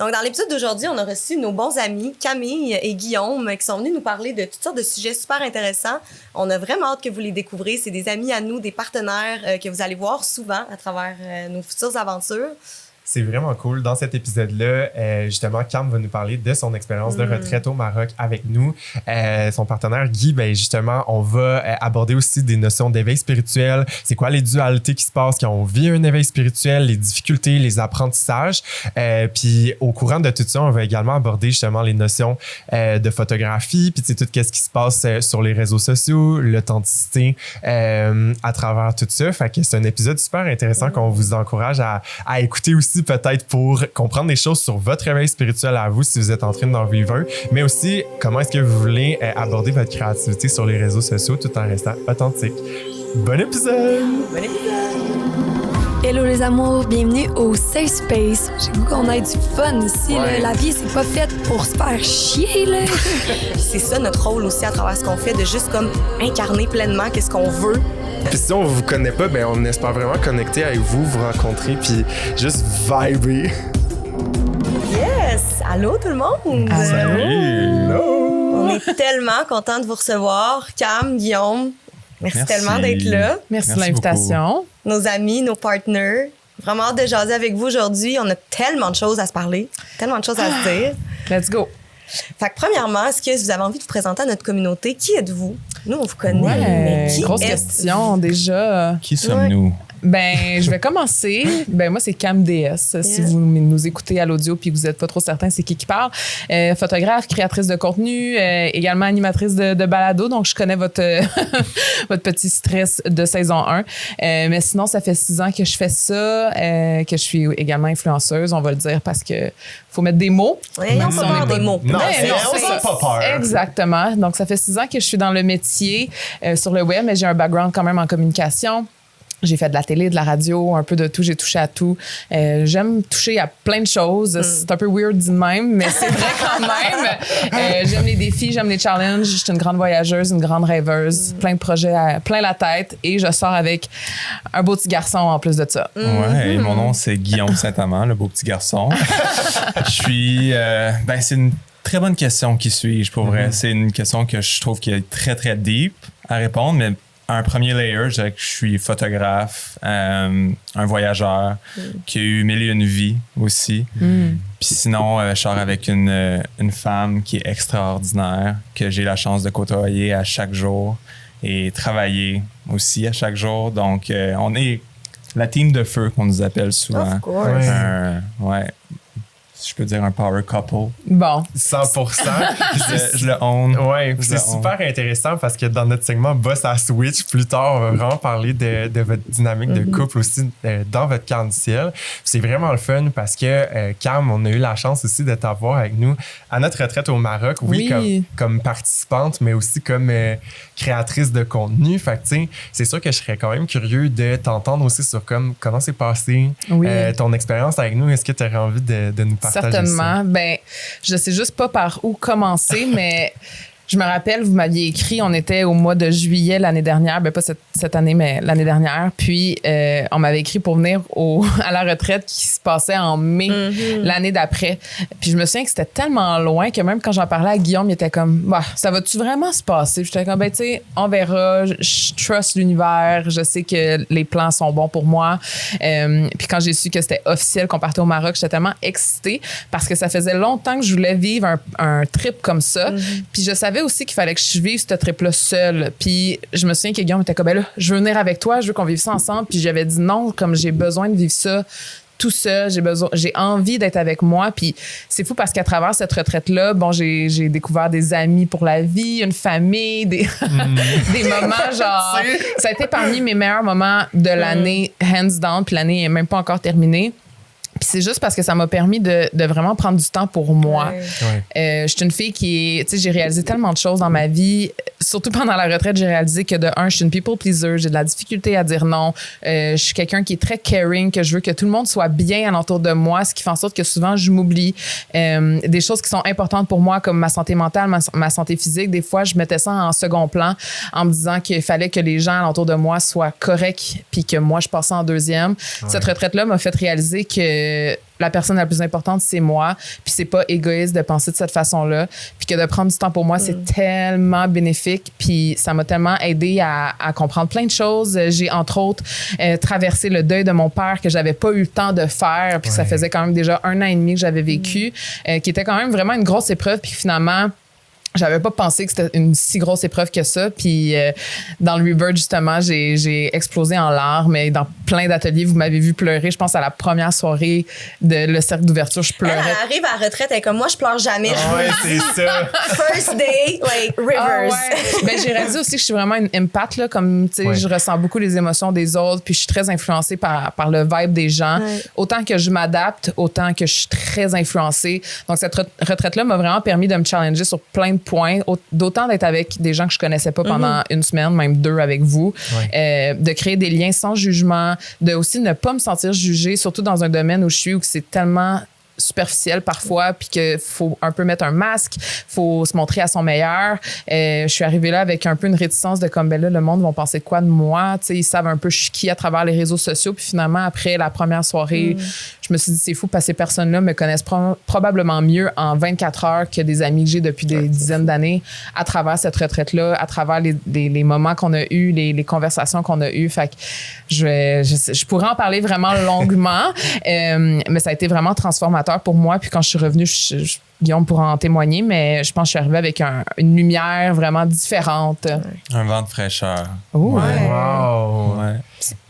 Donc, dans l'épisode d'aujourd'hui, on a reçu nos bons amis Camille et Guillaume qui sont venus nous parler de toutes sortes de sujets super intéressants. On a vraiment hâte que vous les découvrez. C'est des amis à nous, des partenaires que vous allez voir souvent à travers nos futures aventures. C'est vraiment cool. Dans cet épisode-là, justement, Cam va nous parler de son expérience de retraite au Maroc avec nous. Son partenaire Guy, ben justement, on va aborder aussi des notions d'éveil spirituel. C'est quoi les dualités qui se passent quand on vit un éveil spirituel, les difficultés, les apprentissages. Puis au courant de tout ça, on va également aborder justement les notions de photographie, puis tout ce qui se passe sur les réseaux sociaux, l'authenticité à travers tout ça. Fait que c'est un épisode super intéressant qu'on vous encourage à écouter aussi, peut-être pour comprendre des choses sur votre réveil spirituel à vous si vous êtes en train d'en vivre un, mais aussi comment est-ce que vous voulez aborder votre créativité sur les réseaux sociaux tout en restant authentique. Bon épisode! Bon épisode! Hello les amours, bienvenue au Safe Space. J'ai goût qu'on ait du fun ici. Ouais. Là. La vie, c'est pas faite pour se faire chier. Là. C'est ça notre rôle aussi à travers ce qu'on fait, de juste comme incarner pleinement qu'est-ce qu'on veut. Puis si on vous connaît pas, ben on espère vraiment connecter avec vous, vous rencontrer, puis juste vibrer. Yes! Allô tout le monde! Hello! On est tellement contents de vous recevoir. Cam, Guillaume, merci tellement d'être là. Merci de l'invitation. Beaucoup. Nos amis, nos partners. Vraiment hâte de jaser avec vous aujourd'hui. On a tellement de choses à se parler, tellement de choses à se dire. Let's go. Fait que premièrement, est-ce que vous avez envie de vous présenter à notre communauté? Qui êtes-vous? Nous, on vous connaît, mais qui grosse êtes-vous? question déjà. Qui sommes-nous? Ben, je vais commencer. Ben, moi, c'est Cam DS. Si vous nous écoutez à l'audio puis que vous n'êtes pas trop certain c'est qui parle. Photographe, créatrice de contenu, également animatrice de balado. Donc, je connais votre petit stress de saison 1. Mais sinon, ça fait 6 ans que je fais ça, que je suis également influenceuse, on va le dire, parce que faut mettre des mots. Oui, on pas peur des mots. Non, c'est ça. Pas peur. Exactement. Donc, ça fait 6 ans que je suis dans le métier sur le web, mais j'ai un background quand même en communication. J'ai fait de la télé, de la radio, un peu de tout. J'ai touché à tout. J'aime toucher à plein de choses. C'est un peu weird dit de même, mais c'est vrai quand même. J'aime les défis, j'aime les challenges. Je suis une grande voyageuse, une grande rêveuse. Plein de projets, plein la tête. Et je sors avec un beau petit garçon en plus de ça. Ouais, et mon nom, c'est Guillaume Saint-Amand, le beau petit garçon. Je suis... c'est une très bonne question, qui suis-je, pour vrai. C'est une question que je trouve qui est très, très deep à répondre, mais un premier layer, je dirais que je suis photographe, un voyageur qui a eu mille et une vies aussi. Puis sinon, je sors avec une femme qui est extraordinaire, que j'ai la chance de côtoyer à chaque jour et travailler aussi à chaque jour. Donc, on est la team de feu qu'on nous appelle souvent. Of course. Ouais. Je peux dire un power couple. Bon. 100%. Je le own. Ouais, c'est super intéressant parce que dans notre segment Boss à Switch, plus tard, on va vraiment parler de votre dynamique de couple aussi dans votre camp du ciel. C'est vraiment le fun parce que, Cam, on a eu la chance aussi de t'avoir avec nous à notre retraite au Maroc. Oui. Comme participante, mais aussi comme créatrice de contenu. Fait que, tu sais, c'est sûr que je serais quand même curieux de t'entendre aussi sur comment c'est passé ton expérience avec nous. Est-ce que tu aurais envie de nous partager? Certainement. Ben, je sais juste pas par où commencer, mais je me rappelle, vous m'aviez écrit, on était au mois de juillet l'année dernière, ben pas cette année, mais l'année dernière. Puis, on m'avait écrit pour venir à la retraite qui se passait en mai l'année d'après. Puis, je me souviens que c'était tellement loin que même quand j'en parlais à Guillaume, il était comme, bah, ça va-tu vraiment se passer? Puis, j'étais comme, ben, tu sais, on verra. Je trust l'univers. Je sais que les plans sont bons pour moi. Puis, quand j'ai su que c'était officiel qu'on partait au Maroc, j'étais tellement excitée parce que ça faisait longtemps que je voulais vivre un trip comme ça. Puis, je savais aussi qu'il fallait que je vive ce trip-là seule. Puis je me souviens que Guillaume était comme, ben là, je veux venir avec toi, je veux qu'on vive ça ensemble. Puis j'avais dit non, comme j'ai besoin de vivre ça tout seul, j'ai envie d'être avec moi. Puis c'est fou parce qu'à travers cette retraite-là, bon, j'ai découvert des amis pour la vie, une famille, des moments genre... Ça a été parmi mes meilleurs moments de l'année, hands down, puis l'année n'est même pas encore terminée. Puis c'est juste parce que ça m'a permis de vraiment prendre du temps pour moi. Je suis une fille qui, tu sais, j'ai réalisé tellement de choses dans ma vie. Surtout pendant la retraite, j'ai réalisé que de un, je suis une people pleaser, j'ai de la difficulté à dire non. Je suis quelqu'un qui est très caring, que je veux que tout le monde soit bien alentour de moi, ce qui fait en sorte que souvent je m'oublie. Des choses qui sont importantes pour moi, comme ma santé mentale, ma santé physique, des fois, je mettais ça en second plan en me disant qu'il fallait que les gens alentour de moi soient corrects puis que moi, je passais en deuxième. Cette retraite-là m'a fait réaliser que que la personne la plus importante, c'est moi. Puis c'est pas égoïste de penser de cette façon-là. Puis que de prendre du temps pour moi, c'est tellement bénéfique. Puis ça m'a tellement aidé à comprendre plein de choses. J'ai, entre autres, traversé le deuil de mon père que j'avais pas eu le temps de faire. Puis ça faisait quand même déjà 1 an et demi que j'avais vécu, qui était quand même vraiment une grosse épreuve. Puis finalement, j'avais pas pensé que c'était une si grosse épreuve que ça. Puis dans le Rebirth, justement, j'ai explosé en larmes. Et dans plein d'ateliers, vous m'avez vu pleurer. Je pense à la première soirée de le cercle d'ouverture, je pleurais. Elle arrive à la retraite, elle est comme moi, je pleure jamais. Ouais, c'est ça. First day, like, rivers. Ah ouais. Ben, j'ai réalisé aussi que je suis vraiment une empath, là, comme, tu sais, je ressens beaucoup les émotions des autres, puis je suis très influencée par le vibe des gens. Ouais. Autant que je m'adapte, autant que je suis très influencée. Donc, cette retraite-là m'a vraiment permis de me challenger sur plein de points, d'autant d'être avec des gens que je connaissais pas pendant une semaine, même 2 avec vous, de créer des liens sans jugement, de aussi ne pas me sentir jugée, surtout dans un domaine où je suis, où c'est tellement superficiel parfois, puis qu'il faut un peu mettre un masque, faut se montrer à son meilleur. Je suis arrivée là avec un peu une réticence de comme, ben là, le monde va penser quoi de moi? Tu sais, ils savent un peu je suis qui à travers les réseaux sociaux. Puis finalement, après la première soirée, je me suis dit, c'est fou parce que ces personnes-là me connaissent probablement mieux en 24 heures que des amis que j'ai depuis des dizaines d'années à travers cette retraite-là, à travers les moments qu'on a eus, les conversations qu'on a eues. Fait que je pourrais en parler vraiment longuement, mais ça a été vraiment transformateur pour moi. Puis quand je suis revenue, Guillaume pourra en témoigner, mais je pense que je suis arrivée avec une lumière vraiment différente. Un vent de fraîcheur. Ooh. Ouais. Wow. Ouais.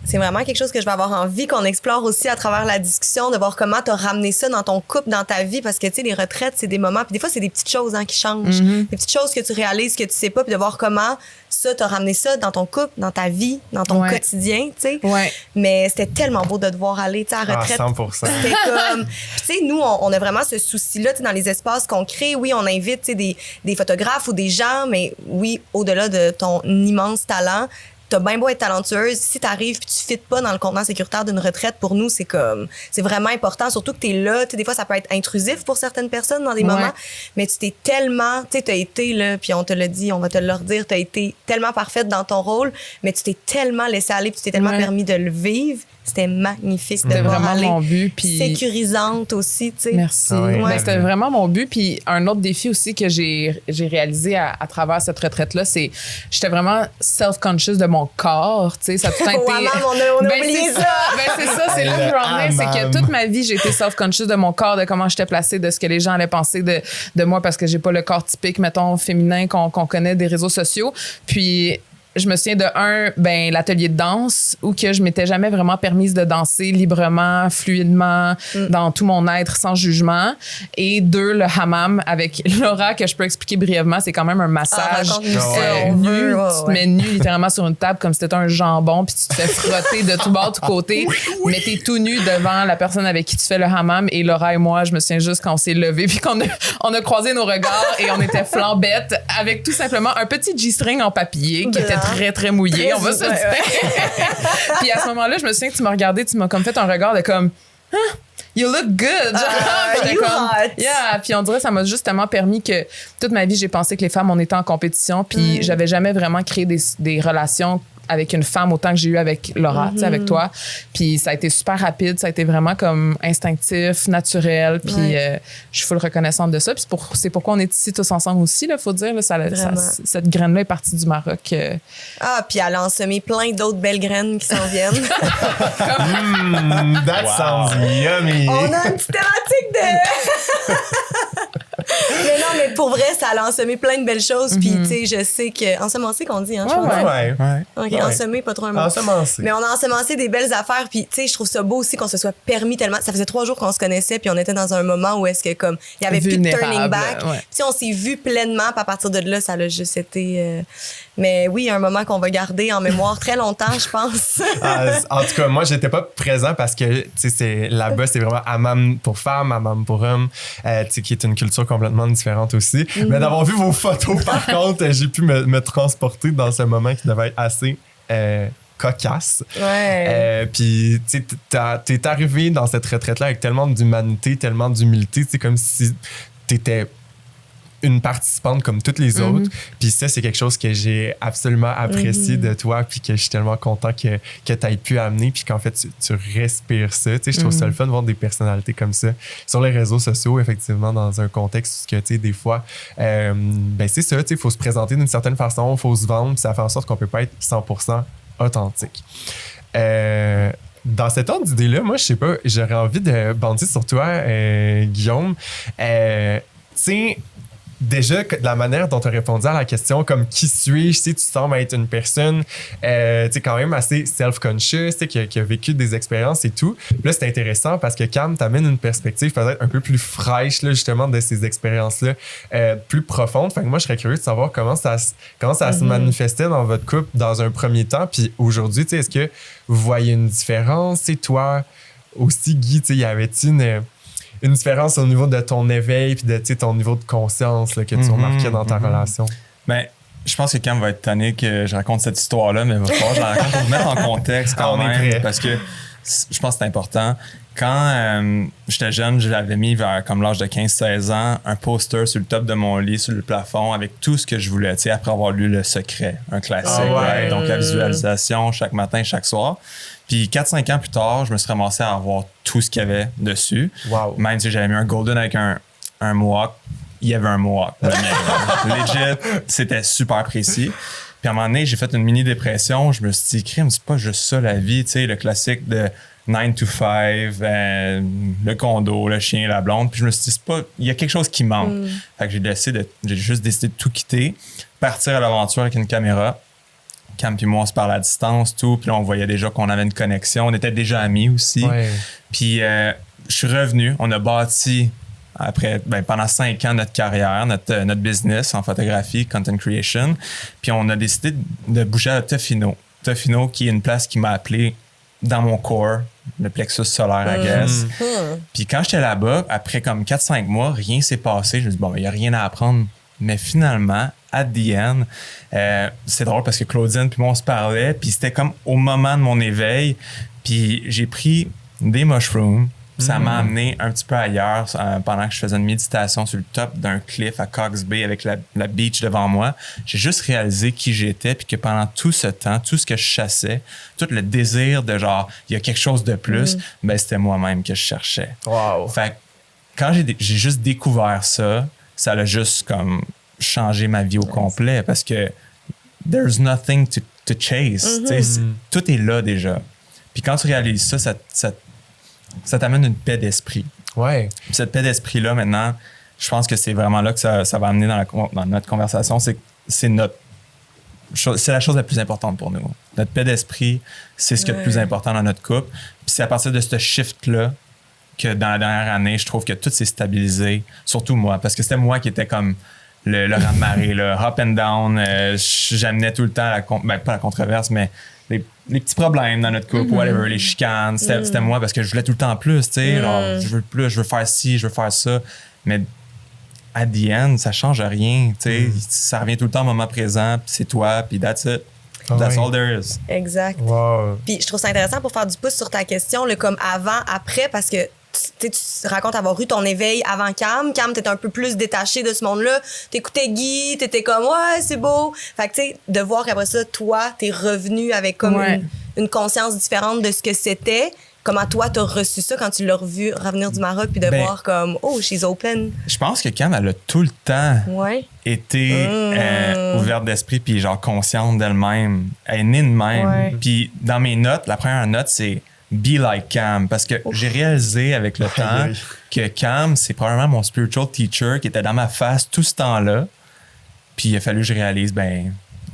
C'est vraiment quelque chose que je vais avoir envie qu'on explore aussi à travers la discussion, de voir comment tu as ramené ça dans ton couple, dans ta vie, parce que, tu sais, les retraites, c'est des moments, puis des fois, c'est des petites choses qui changent. Des petites choses que tu réalises, que tu sais pas, puis de voir comment ça, tu as ramené ça dans ton couple, dans ta vie, dans ton quotidien, tu sais. Ouais. Mais c'était tellement beau de te voir aller, tu sais, à la retraite. 100%. C'était comme... Puis, tu sais, nous, on a vraiment ce souci-là, tu sais, dans les espaces qu'on crée. Oui, on invite, tu sais, des photographes ou des gens, mais oui, au-delà de ton immense talent, t'as bien beau être talentueuse, si t'arrives puis tu fites pas dans le contenant sécuritaire d'une retraite, pour nous, c'est vraiment important, surtout que t'es là, tu sais, des fois, ça peut être intrusif pour certaines personnes dans des moments, mais tu t'es tellement, tu sais, t'as été là, puis on te l'a dit, on va te le redire, t'as été tellement parfaite dans ton rôle, mais tu t'es tellement laissé aller puis tu t'es tellement permis de le vivre. C'était magnifique. C'était vraiment mon but. Puis sécurisante aussi, tu sais. Merci. Ben, c'était vraiment mon but. Puis un autre défi aussi que j'ai réalisé à travers cette retraite-là, c'est j'étais vraiment self-conscious de mon corps. Tu sais, ça a tout été... on a oublié ça. C'est ça, c'est là que je veux en venir. C'est que toute ma vie, j'ai été self-conscious de mon corps, de comment j'étais placée, de ce que les gens allaient penser de moi parce que j'ai pas le corps typique, mettons, féminin qu'on connaît des réseaux sociaux. Puis... je me souviens de l'atelier de danse où que je m'étais jamais vraiment permise de danser librement, fluidement, dans tout mon être, sans jugement. Et 2, le hammam avec Laura, que je peux expliquer brièvement. C'est quand même un massage nu. Tu te mets nu littéralement sur une table comme si c'était un jambon, puis tu te fais frotter de tout bord, tout côté. Mais t'es tout nu devant la personne avec qui tu fais le hammam. Et Laura et moi, je me souviens juste quand on s'est levés, puis qu'on a croisé nos regards et on était flambettes avec tout simplement un petit G-string en papier qui était très, très mouillé, on va se dire. Puis à ce moment-là, je me souviens que tu m'as regardé, tu m'as comme fait un regard de comme you look good. You hot. Yeah. Puis on dirait que ça m'a justement permis que toute ma vie, j'ai pensé que les femmes, on était en compétition. Puis j'avais jamais vraiment créé des relations avec une femme autant que j'ai eu avec Laura, tu sais, avec toi. Puis ça a été super rapide, ça a été vraiment comme instinctif, naturel. Puis je suis full reconnaissante de ça. Puis c'est pourquoi on est ici tous ensemble aussi, là, faut dire. Là, cette graine-là est partie du Maroc. Ah, puis elle a ensemé plein d'autres belles graines qui s'en viennent. That sounds yummy. On a une petite thématique de... Mais non, mais pour vrai, ça a ensemé plein de belles choses. Puis, tu sais, je sais que... Ensemencer qu'on dit, hein, je pense. Ouais. OK, ensemer, pas trop un mot. Ensemencer. Mais on a ensemencé des belles affaires. Puis, tu sais, je trouve ça beau aussi qu'on se soit permis tellement... Ça faisait 3 jours qu'on se connaissait, puis on était dans un moment où est-ce que, comme, il y avait plus de turning back. Puis on s'est vu pleinement, puis à partir de là, ça a juste été... Mais oui, un moment qu'on va garder en mémoire très longtemps, je pense. En tout cas, moi, j'étais pas présent parce que, tu sais, là-bas, c'est vraiment hammam pour femmes, hammam pour hommes, tu sais, qui est une culture complètement différente aussi. Mais d'avoir vu vos photos, par contre, j'ai pu me transporter dans ce moment qui devait être assez cocasse. Puis, tu sais, t'es arrivé dans cette retraite-là avec tellement d'humanité, tellement d'humilité, tu sais, comme si t'étais une participante comme toutes les autres. Puis ça, c'est quelque chose que j'ai absolument apprécié de toi, puis que je suis tellement content que tu aies pu amener, puis qu'en fait, tu respires ça. Tu sais, je trouve ça le fun de voir des personnalités comme ça sur les réseaux sociaux, effectivement, dans un contexte où, tu sais, des fois, ben c'est ça, tu sais, il faut se présenter d'une certaine façon, il faut se vendre, puis ça fait en sorte qu'on peut pas être 100% authentique. Dans cet ordre d'idée-là, moi, je sais pas, j'aurais envie de bandir sur toi, Guillaume. Tu sais, déjà, de la manière dont tu as répondu à la question, comme qui suis-je, tu sembles être une personne quand même assez self-conscious, qui a vécu des expériences et tout. Puis là, c'est intéressant parce que Cam t'amène une perspective peut-être un peu plus fraîche, là, justement, de ces expériences-là, plus profondes. Fait que moi, je serais curieux de savoir comment ça se manifestait dans votre couple dans un premier temps. Puis aujourd'hui, est-ce que vous voyez une différence? C'est toi aussi, Guy, y avait-il une différence au niveau de ton éveil puis de ton niveau de conscience là, que tu remarquais dans ta relation? Ben, je pense que Cam va être tanné que je raconte cette histoire-là, mais il va falloir que je la raconte pour vous mettre en contexte quand même, parce que je pense que c'est important. Quand j'étais jeune, j'avais mis vers comme l'âge de 15-16 ans un poster sur le top de mon lit, sur le plafond, avec tout ce que je voulais, après avoir lu Le Secret, un classique. Right? Donc la visualisation chaque matin, chaque soir. Puis 4-5 ans plus tard, je me suis ramassé à avoir tout ce qu'il y avait dessus. Wow. Même si j'avais mis un golden avec un mohawk, il y avait un mohawk. Legit, c'était super précis. Puis à un moment donné, j'ai fait une mini-dépression. Je me suis dit, crime, c'est pas juste ça la vie, tu sais, le classique de 9 to 5, le condo, le chien, la blonde. Puis je me suis dit, il y a quelque chose qui manque. Fait que j'ai juste décidé de tout quitter, partir à l'aventure avec une caméra. Cam puis moi, on se parlait à distance, tout. Puis là, on voyait déjà qu'on avait une connexion. On était déjà amis aussi. Ouais. Puis je suis revenu. On a bâti, pendant 5 ans, notre carrière, notre business en photographie, content creation. Puis on a décidé de bouger à Tofino. Tofino, qui est une place qui m'a appelé dans mon corps, le plexus solaire, I guess. Puis quand j'étais là-bas, après comme 4-5 mois, rien s'est passé. Je me suis dit, il n'y a rien à apprendre. Mais finalement, at the end, c'est drôle parce que Claudine puis moi, on se parlait, puis c'était comme au moment de mon éveil, puis j'ai pris des mushrooms, ça m'a amené un petit peu ailleurs pendant que je faisais une méditation sur le top d'un cliff à Cox Bay avec la beach devant moi. J'ai juste réalisé qui j'étais, puis que pendant tout ce temps, tout ce que je chassais, tout le désir de genre, il y a quelque chose de plus, c'était moi-même que je cherchais. Wow. Fait que quand j'ai juste découvert ça, ça a juste comme changé ma vie au complet parce que there's nothing to chase. Tout est là déjà. Puis quand tu réalises ça t'amène une paix d'esprit. Ouais. Puis cette paix d'esprit-là, maintenant, je pense que c'est vraiment là que ça va amener dans notre conversation. C'est la chose la plus importante pour nous. Notre paix d'esprit, c'est ce qui est le plus important dans notre couple. Puis c'est à partir de ce shift-là que dans la dernière année, je trouve que tout s'est stabilisé, surtout moi, parce que c'était moi qui était comme le raz-de-marée, le up and down. J'amenais tout le temps pas la controverse, mais les petits problèmes dans notre couple, whatever, les chicanes. C'était moi parce que je voulais tout le temps plus, tu sais. Je veux plus, je veux faire ci, je veux faire ça. Mais at the end, ça change rien, tu sais. Ça revient tout le temps au moment présent, puis c'est toi, puis that's it. That's all there is. Exact. Wow. Puis je trouve ça intéressant pour faire du pouce sur ta question, comme avant, après, parce que tu racontes avoir eu ton éveil avant Cam. Cam, t'étais un peu plus détaché de ce monde-là. T'écoutais Guy, t'étais comme, ouais, c'est beau. Fait que, tu sais, de voir qu'après ça, toi, t'es revenu avec comme une conscience différente de ce que c'était. Comment toi, t'as reçu ça quand tu l'as revu revenir du Maroc puis de voir comme, oh, she's open. Je pense que Cam, elle a tout le temps été ouverte d'esprit puis genre consciente d'elle-même. Elle est née de même. Puis dans mes notes, la première note, c'est Be like Cam, parce que j'ai réalisé avec le temps que Cam, c'est probablement mon spiritual teacher qui était dans ma face tout ce temps-là. Puis il a fallu que je réalise,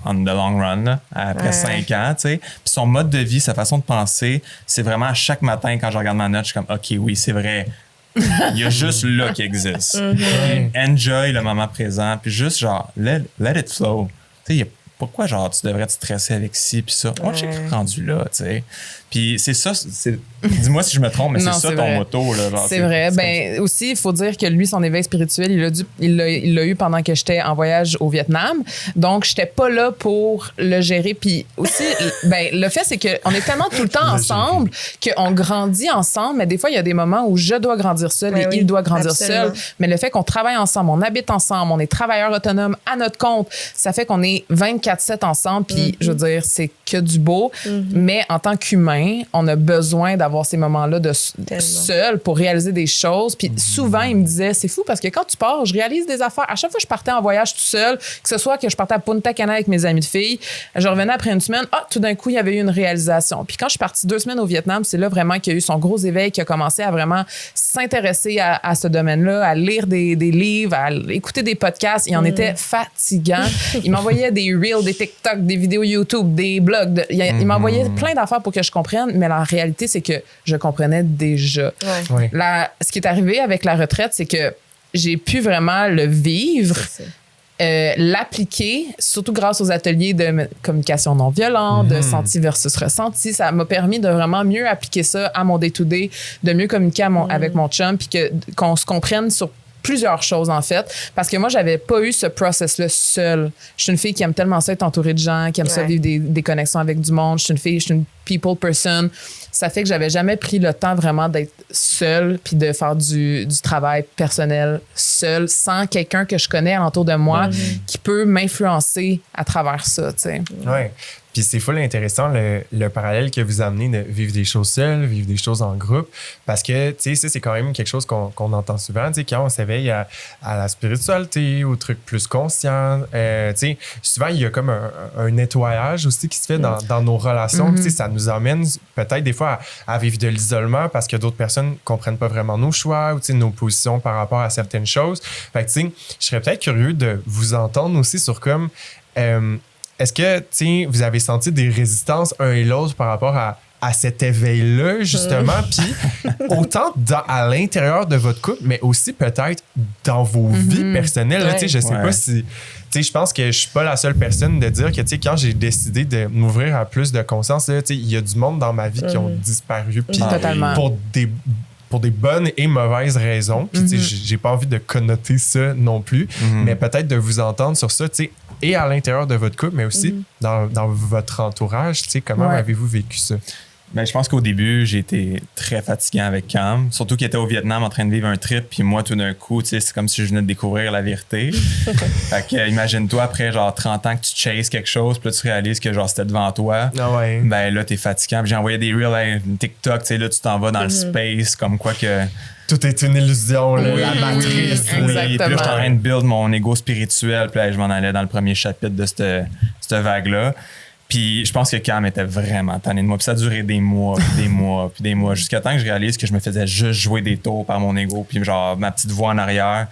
on the long run, là, après 5 ans, tu sais. Puis son mode de vie, sa façon de penser, c'est vraiment à chaque matin quand je regarde ma note, je suis comme, OK, oui, c'est vrai. Il y a juste là qui existe. Enjoy le moment présent, puis juste genre, let it flow. Tu sais, pourquoi genre tu devrais te stresser avec ci puis ça? On est rendu là, tu sais. Puis c'est ça, dis-moi si je me trompe, mais Non, c'est ça c'est ton vrai. motto. Là, genre, C'est vrai. Ben aussi, il faut dire que lui, son éveil spirituel, il l'a eu pendant que j'étais en voyage au Vietnam. Donc, j'étais pas là pour le gérer. Puis aussi, ben le fait, c'est qu'on est tellement tout le temps ensemble qu'on grandit ensemble. Mais des fois, il y a des moments où je dois grandir seul et il doit grandir seul. Mais le fait qu'on travaille ensemble, on habite ensemble, on est travailleurs autonomes à notre compte, ça fait qu'on est 24/7 ensemble. Puis, je veux dire, c'est que du beau. Mais en tant qu'humain, on a besoin d'avoir ces moments-là de seul pour réaliser des choses. Puis souvent, il me disait, c'est fou parce que quand tu pars, je réalise des affaires. À chaque fois que je partais en voyage tout seul, que ce soit que je partais à Punta Cana avec mes amis de filles, je revenais après une semaine, tout d'un coup, il y avait eu une réalisation. Puis quand je suis partie 2 semaines au Vietnam, c'est là vraiment qu'il y a eu son gros éveil, qui a commencé à vraiment s'intéresser à ce domaine-là, à lire des livres, à écouter des podcasts. Il en était fatigant. Il m'envoyait des reels, des TikTok, des vidéos YouTube, des blogs. Il m'envoyait plein d'affaires pour que je comprenne, mais la réalité, c'est que je comprenais déjà. Ouais. Ce qui est arrivé avec la retraite, c'est que j'ai pu vraiment le vivre, l'appliquer, surtout grâce aux ateliers de communication non violente, de senti versus ressenti. Ça m'a permis de vraiment mieux appliquer ça à mon day-to-day, de mieux communiquer avec mon chum, puis qu'on se comprenne sur plusieurs choses, en fait. Parce que moi, j'avais pas eu ce process-là seule. Je suis une fille qui aime tellement ça être entourée de gens, qui aime ça vivre des connexions avec du monde. Je suis une people person. Ça fait que j'avais jamais pris le temps vraiment d'être seule puis de faire du travail personnel seule, sans quelqu'un que je connais alentour de moi qui peut m'influencer à travers ça, tu sais. Ouais. Puis c'est full intéressant le parallèle que vous amenez de vivre des choses seules, vivre des choses en groupe, parce que, tu sais, ça, c'est quand même quelque chose qu'on entend souvent, tu sais, quand on s'éveille à la spiritualité, aux trucs plus conscients, tu sais, souvent, il y a comme un nettoyage aussi qui se fait dans nos relations, tu sais, ça nous amène peut-être des fois à vivre de l'isolement parce que d'autres personnes comprennent pas vraiment nos choix ou, tu sais, nos positions par rapport à certaines choses. Fait que, tu sais, je serais peut-être curieux de vous entendre aussi sur comme... est-ce que, tu sais, vous avez senti des résistances un et l'autre par rapport à cet éveil-là, justement, puis autant à l'intérieur de votre couple, mais aussi peut-être dans vos vies personnelles. Tu sais, je sais pas si... Tu sais, je pense que je suis pas la seule personne de dire que, tu sais, quand j'ai décidé de m'ouvrir à plus de conscience, tu sais, il y a du monde dans ma vie qui ont disparu, puis pour des bonnes et mauvaises raisons. Puis, tu sais, j'ai pas envie de connoter ça non plus, mais peut-être de vous entendre sur ça, tu sais, et à l'intérieur de votre couple, mais aussi dans votre entourage, tu sais, comment avez-vous vécu ça? Ben, je pense qu'au début, j'ai été très fatiguant avec Cam. Surtout qu'il était au Vietnam en train de vivre un trip. Puis moi, tout d'un coup, tu sais, c'est comme si je venais de découvrir la vérité. Fait que, imagine-toi, après genre 30 ans que tu chases quelque chose, puis là, tu réalises que genre c'était devant toi. Ah ouais. Ben là, t'es fatiguant. Puis j'ai envoyé des reels, TikTok, tu sais, là, tu t'en vas dans le space, comme quoi que... Tout est une illusion, là, la matrice. Oui, puis là, j'étais en train de build mon ego spirituel. Puis là, je m'en allais dans le premier chapitre de cette vague-là. Puis je pense que Cam était vraiment tanné de moi. Puis ça a duré des mois, puis des mois, puis des mois. Jusqu'à temps que je réalise que je me faisais juste jouer des tours par mon ego. Puis genre, ma petite voix en arrière.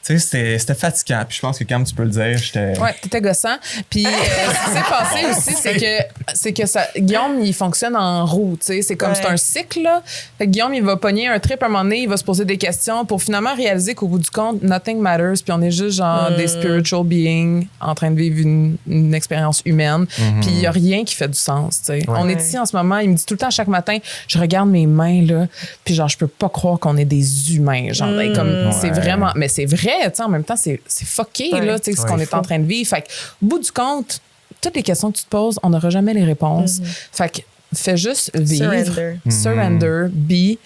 Tu sais, c'était fatigant. Puis je pense que Cam, tu peux le dire, j'étais... Ouais, t'étais gossant. Puis ce qui s'est passé aussi, c'est que ça, Guillaume, il fonctionne en roue, tu sais. C'est comme, c'est un cycle, là. Fait que Guillaume, il va pogner un trip à un moment donné, il va se poser des questions pour finalement réaliser qu'au bout du compte, nothing matters. Puis on est juste genre des spiritual beings en train de vivre une expérience humaine. Puis il y a rien qui fait du sens, tu sais. On est ici en ce moment, il me dit tout le temps, chaque matin, je regarde mes mains, là, puis genre, je peux pas croire qu'on est des humains. Genre, comme, c'est vraiment... Mais c'est vrai. En même temps, c'est fucké, là, ce qu'on est en train de vivre. Fait au bout du compte, toutes les questions que tu te poses, on n'aura jamais les réponses. Fait que fais juste vivre. Surrender. Be,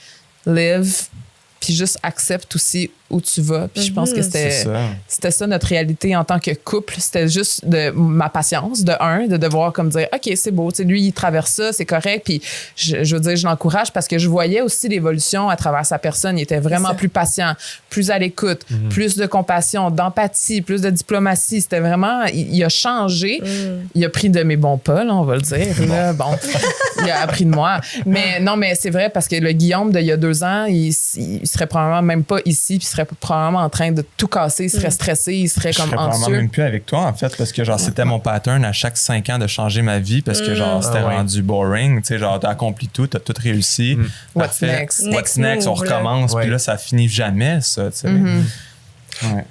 live, puis juste accepte aussi où tu vas. Puis je pense que c'était ça notre réalité en tant que couple. C'était juste de ma patience, de devoir comme dire, OK, c'est beau, tu sais, lui, il traverse ça, c'est correct. Puis je veux dire, je l'encourage parce que je voyais aussi l'évolution à travers sa personne. Il était vraiment plus patient, plus à l'écoute, plus de compassion, d'empathie, plus de diplomatie. C'était vraiment, il a changé. Il a pris de mes bons pas, là, on va le dire. Là, bon, il a appris de moi. Mais non, mais c'est vrai parce que le Guillaume d'il y a 2 ans, il serait probablement même pas ici, puis serait probablement en train de tout casser, il serait stressé, il serait comme anxieux. Je serais probablement même plus avec toi, en fait, parce que genre c'était mon pattern à chaque 5 ans de changer ma vie, parce que genre c'était rendu boring, tu sais, genre t'as accompli tout, t'as tout réussi. What's next? What's next? On recommence, puis là ça finit jamais, ça, tu sais.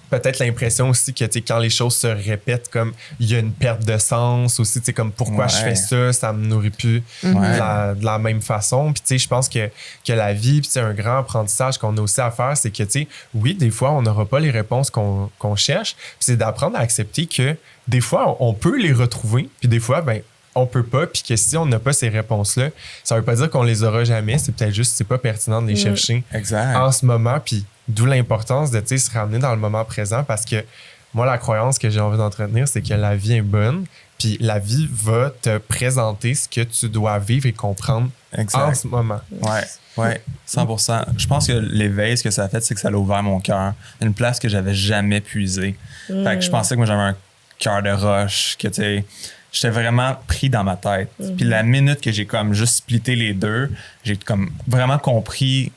peut-être l'impression aussi que, tu sais, quand les choses se répètent, comme il y a une perte de sens aussi, tu sais, comme pourquoi je fais ça, ça me nourrit plus de la même façon. Puis, tu sais, je pense que la vie, puis c'est un grand apprentissage qu'on a aussi à faire, c'est que, tu sais, oui, des fois, on n'aura pas les réponses qu'on cherche, puis c'est d'apprendre à accepter que des fois, on peut les retrouver, puis des fois, ben on peut pas, puis que si on n'a pas ces réponses-là, ça veut pas dire qu'on les aura jamais, c'est peut-être juste c'est pas pertinent de les chercher en ce moment, puis d'où l'importance de, tu sais, se ramener dans le moment présent, parce que moi, la croyance que j'ai envie d'entretenir, c'est que la vie est bonne, puis la vie va te présenter ce que tu dois vivre et comprendre en ce moment. Ouais, 100%. Je pense que l'éveil, ce que ça a fait, c'est que ça a ouvert mon cœur. Une place que j'avais jamais puisée. Fait que je pensais que moi, j'avais un cœur de roche, que, tu sais, j'étais vraiment pris dans ma tête. Puis la minute que j'ai comme juste splitté les deux, j'ai comme vraiment compris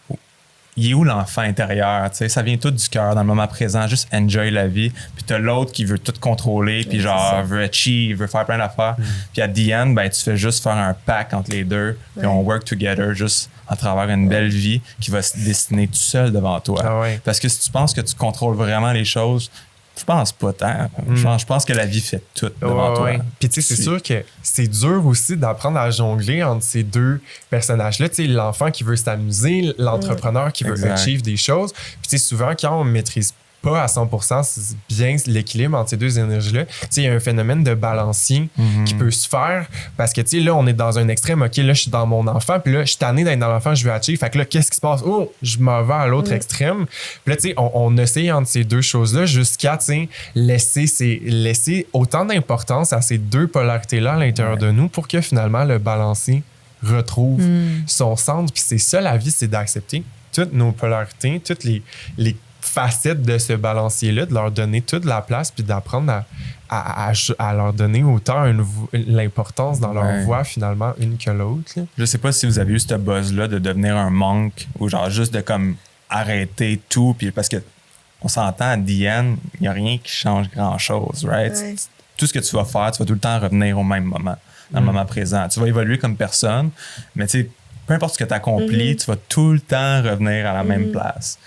il est où l'enfant intérieur, tu sais, ça vient tout du cœur, dans le moment présent, juste enjoy la vie. Puis t'as l'autre qui veut tout contrôler, puis genre veut achieve, veut faire plein d'affaires. Puis à the end, ben tu fais juste faire un pack entre les deux, puis on work together juste à travers une belle vie qui va se dessiner tout seul devant toi. Parce que si tu penses que tu contrôles vraiment les choses, je pense pas tant. Je pense que la vie fait tout devant toi. Puis tu sais, c'est sûr que c'est dur aussi d'apprendre à jongler entre ces deux personnages-là. Tu sais, l'enfant qui veut s'amuser, l'entrepreneur qui veut achieve des choses. Puis tu sais, souvent, quand on maîtrise pas à 100% c'est bien l'équilibre entre ces deux énergies-là. Tu sais, il y a un phénomène de balancier qui peut se faire parce que, tu sais, là, on est dans un extrême. OK, là, je suis dans mon enfant, puis là, je suis tanné d'être dans l'enfant, je veux achieve. Fait que là, qu'est-ce qui se passe? Oh, je m'en vais à l'autre extrême. Puis là, tu sais, on essaye entre ces deux choses-là jusqu'à, tu sais, laisser autant d'importance à ces deux polarités-là à l'intérieur de nous pour que finalement, le balancier retrouve son centre. Puis c'est ça, la vie, c'est d'accepter toutes nos polarités, toutes les facettes de ce balancier-là, de leur donner toute la place, puis d'apprendre à leur donner autant l'importance dans leur voix, finalement, une que l'autre. Là. Je sais pas si vous avez eu ce buzz-là de devenir un monk ou genre juste de comme arrêter tout, puis parce que on s'entend à Diane, il n'y a rien qui change grand-chose, right? Tout ce que tu vas faire, tu vas tout le temps revenir au même moment, dans le moment présent. Tu vas évoluer comme personne, mais tu sais, peu importe ce que tu accomplis, tu vas tout le temps revenir à la même place.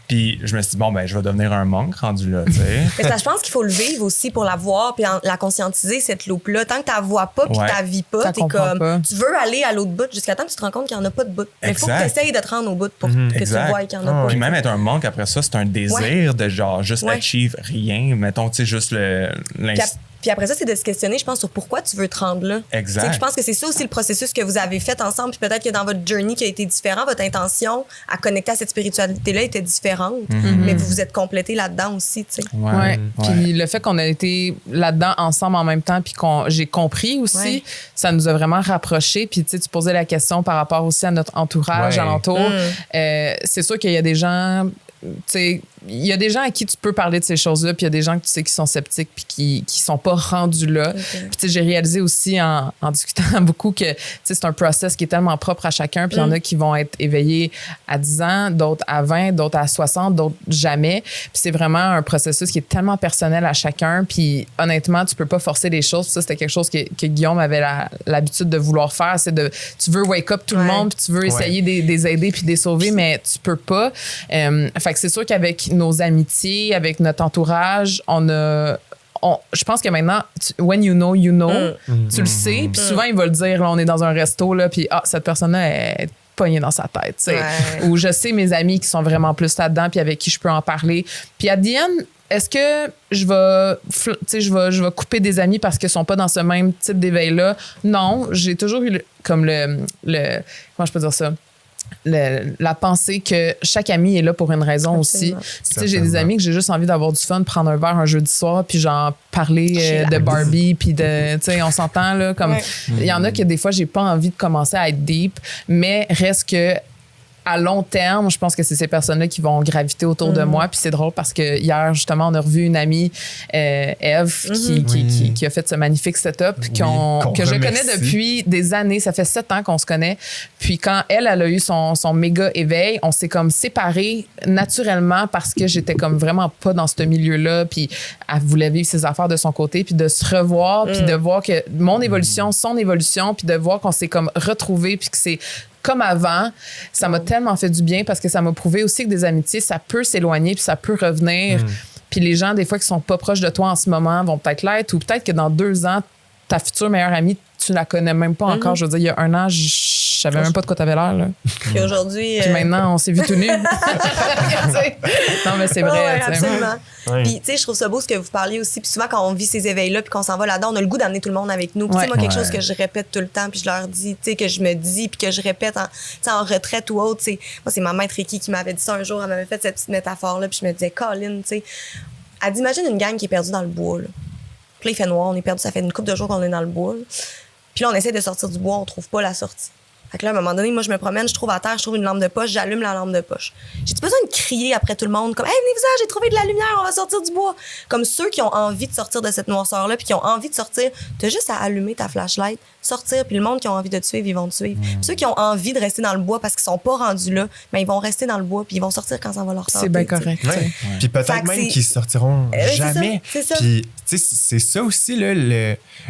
Puis je me suis dit, bon, ben je vais devenir un monk rendu là, tu sais. Mais je pense qu'il faut le vivre aussi pour la voir puis la conscientiser, cette loupe-là. Tant que tu la vois pas puis que tu la vis pas, t'es comme, tu veux aller à l'autre bout jusqu'à temps que tu te rends compte qu'il n'y en a pas de bout. Mais il faut que tu essayes de te rendre au bout pour que tu vois qu'il n'y en a pas. Puis même être un monk, après ça, c'est un désir de genre juste achieve rien. Mettons, tu sais, juste Puis après ça, c'est de se questionner, je pense, sur pourquoi tu veux te rendre là. Je pense que c'est ça aussi le processus que vous avez fait ensemble. Puis peut-être que dans votre journey qui a été différent, votre intention à connecter à cette spiritualité-là était différente. Mais vous vous êtes complétés là-dedans aussi, tu sais. Puis le fait qu'on a été là-dedans ensemble en même temps, puis j'ai compris aussi, ça nous a vraiment rapprochés. Puis tu sais, tu posais la question par rapport aussi à notre entourage alentour. C'est sûr qu'il y a des gens... Tu sais, il y a des gens à qui tu peux parler de ces choses-là, puis il y a des gens que tu sais qui sont sceptiques puis qui sont pas rendus là. Puis tu sais, j'ai réalisé aussi en discutant beaucoup que tu sais, c'est un process qui est tellement propre à chacun, puis il y en a qui vont être éveillés à 10 ans, d'autres à 20, d'autres à 60, d'autres jamais. Puis c'est vraiment un processus qui est tellement personnel à chacun, puis honnêtement, tu peux pas forcer les choses. Puis ça, c'était quelque chose que Guillaume avait l'habitude de vouloir faire, c'est tu veux wake up tout le monde, puis tu veux essayer de les aider puis de les sauver, mais tu peux pas. Fait que c'est sûr qu'avec nos amitiés, avec notre entourage, je pense que maintenant, when you know, you know. Tu le sais. Puis souvent, il va le dire, là, on est dans un resto, là, puis cette personne-là est pognée dans sa tête. Tu sais. Ou je sais mes amis qui sont vraiment plus là-dedans, puis avec qui je peux en parler. Puis à Diane, est-ce que je vais couper des amis parce qu'ils sont pas dans ce même type d'éveil-là? Non, j'ai toujours eu comme le comment je peux dire ça? La pensée que chaque ami est là pour une raison aussi. Tu sais, j'ai des amis que j'ai juste envie d'avoir du fun, prendre un verre un jeudi soir, puis genre parler de Barbie, puis de, tu sais, on s'entend là, comme il y en a que des fois j'ai pas envie de commencer à être deep, mais reste que à long terme, je pense que c'est ces personnes-là qui vont graviter autour de moi. Puis c'est drôle parce que hier, justement, on a revu une amie, Eve, qui a fait ce magnifique setup que je connais depuis des années. Ça fait 7 ans qu'on se connaît. Puis quand elle a eu son méga éveil, on s'est comme séparés naturellement parce que j'étais comme vraiment pas dans ce milieu-là. Puis elle voulait vivre ses affaires de son côté, puis de se revoir, puis de voir que mon évolution, son évolution, puis de voir qu'on s'est comme retrouvés, puis que c'est comme avant, ça m'a tellement fait du bien parce que ça m'a prouvé aussi que des amitiés, ça peut s'éloigner puis ça peut revenir. Puis les gens, des fois, qui sont pas proches de toi en ce moment vont peut-être l'être, ou peut-être que dans 2 ans, ta future meilleure amie, tu la connais même pas encore. Je veux dire, il y a 1 an, je savais même pas de quoi t'avais l'air, là. Puis aujourd'hui... Puis maintenant, on s'est vu tout nu. Non, mais c'est vrai. Ouais, absolument. Ouais. Puis, tu sais, je trouve ça beau ce que vous parliez aussi. Puis souvent, quand on vit ces éveils-là, puis qu'on s'en va là-dedans, on a le goût d'amener tout le monde avec nous. Puis, tu sais, moi, quelque chose que je répète tout le temps, puis je leur dis, tu sais, que je me dis, puis que je répète en retraite ou autre, tu sais. Moi, c'est ma maître Reiki qui m'avait dit ça un jour. Elle m'avait fait cette petite métaphore-là, puis je me disais, Colin, tu sais. Elle dit, imagine une gang qui est perdue dans le bois, là. Puis là, il fait noir, on est perdu. Ça fait une couple de jours qu'on est dans le bois, là. Puis là, on essaie de sortir du bois, on trouve pas la sortie. Fait que là, à un moment donné, moi, je me promène, je trouve à terre, je trouve une lampe de poche, j'allume la lampe de poche. J'ai-tu besoin de crier après tout le monde, comme, hey, venez-vous-en, j'ai trouvé de la lumière, on va sortir du bois. Comme ceux qui ont envie de sortir de cette noirceur-là, puis qui ont envie de sortir, t'as juste à allumer ta flashlight, sortir, puis le monde qui a envie de te suivre, ils vont te suivre. Puis ceux qui ont envie de rester dans le bois parce qu'ils sont pas rendus là, ben, ils vont rester dans le bois, puis ils vont sortir quand ça va leur tenter. C'est bien correct. Ouais. Puis peut-être Fait que même c'est- qu'ils sortiront jamais. c'est ça. Puis tu sais, c'est ça aussi là,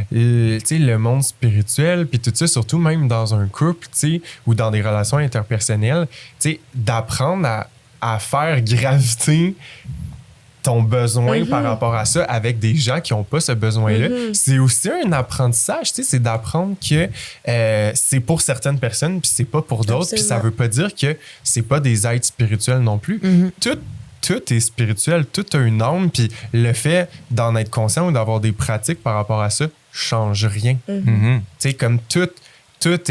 tu sais, le monde spirituel, puis tout ça, surtout même dans un couple, tu sais, ou dans des relations interpersonnelles, tu sais, d'apprendre à faire graviter ton besoin par rapport à ça avec des gens qui n'ont pas ce besoin-là. C'est aussi un apprentissage, tu sais, c'est d'apprendre que c'est pour certaines personnes, puis c'est pas pour d'autres, puis ça veut pas dire que c'est pas des êtres spirituels non plus. Tout est spirituel, tout a une âme, puis le fait d'en être conscient ou d'avoir des pratiques par rapport à ça change rien. Tu sais, comme tout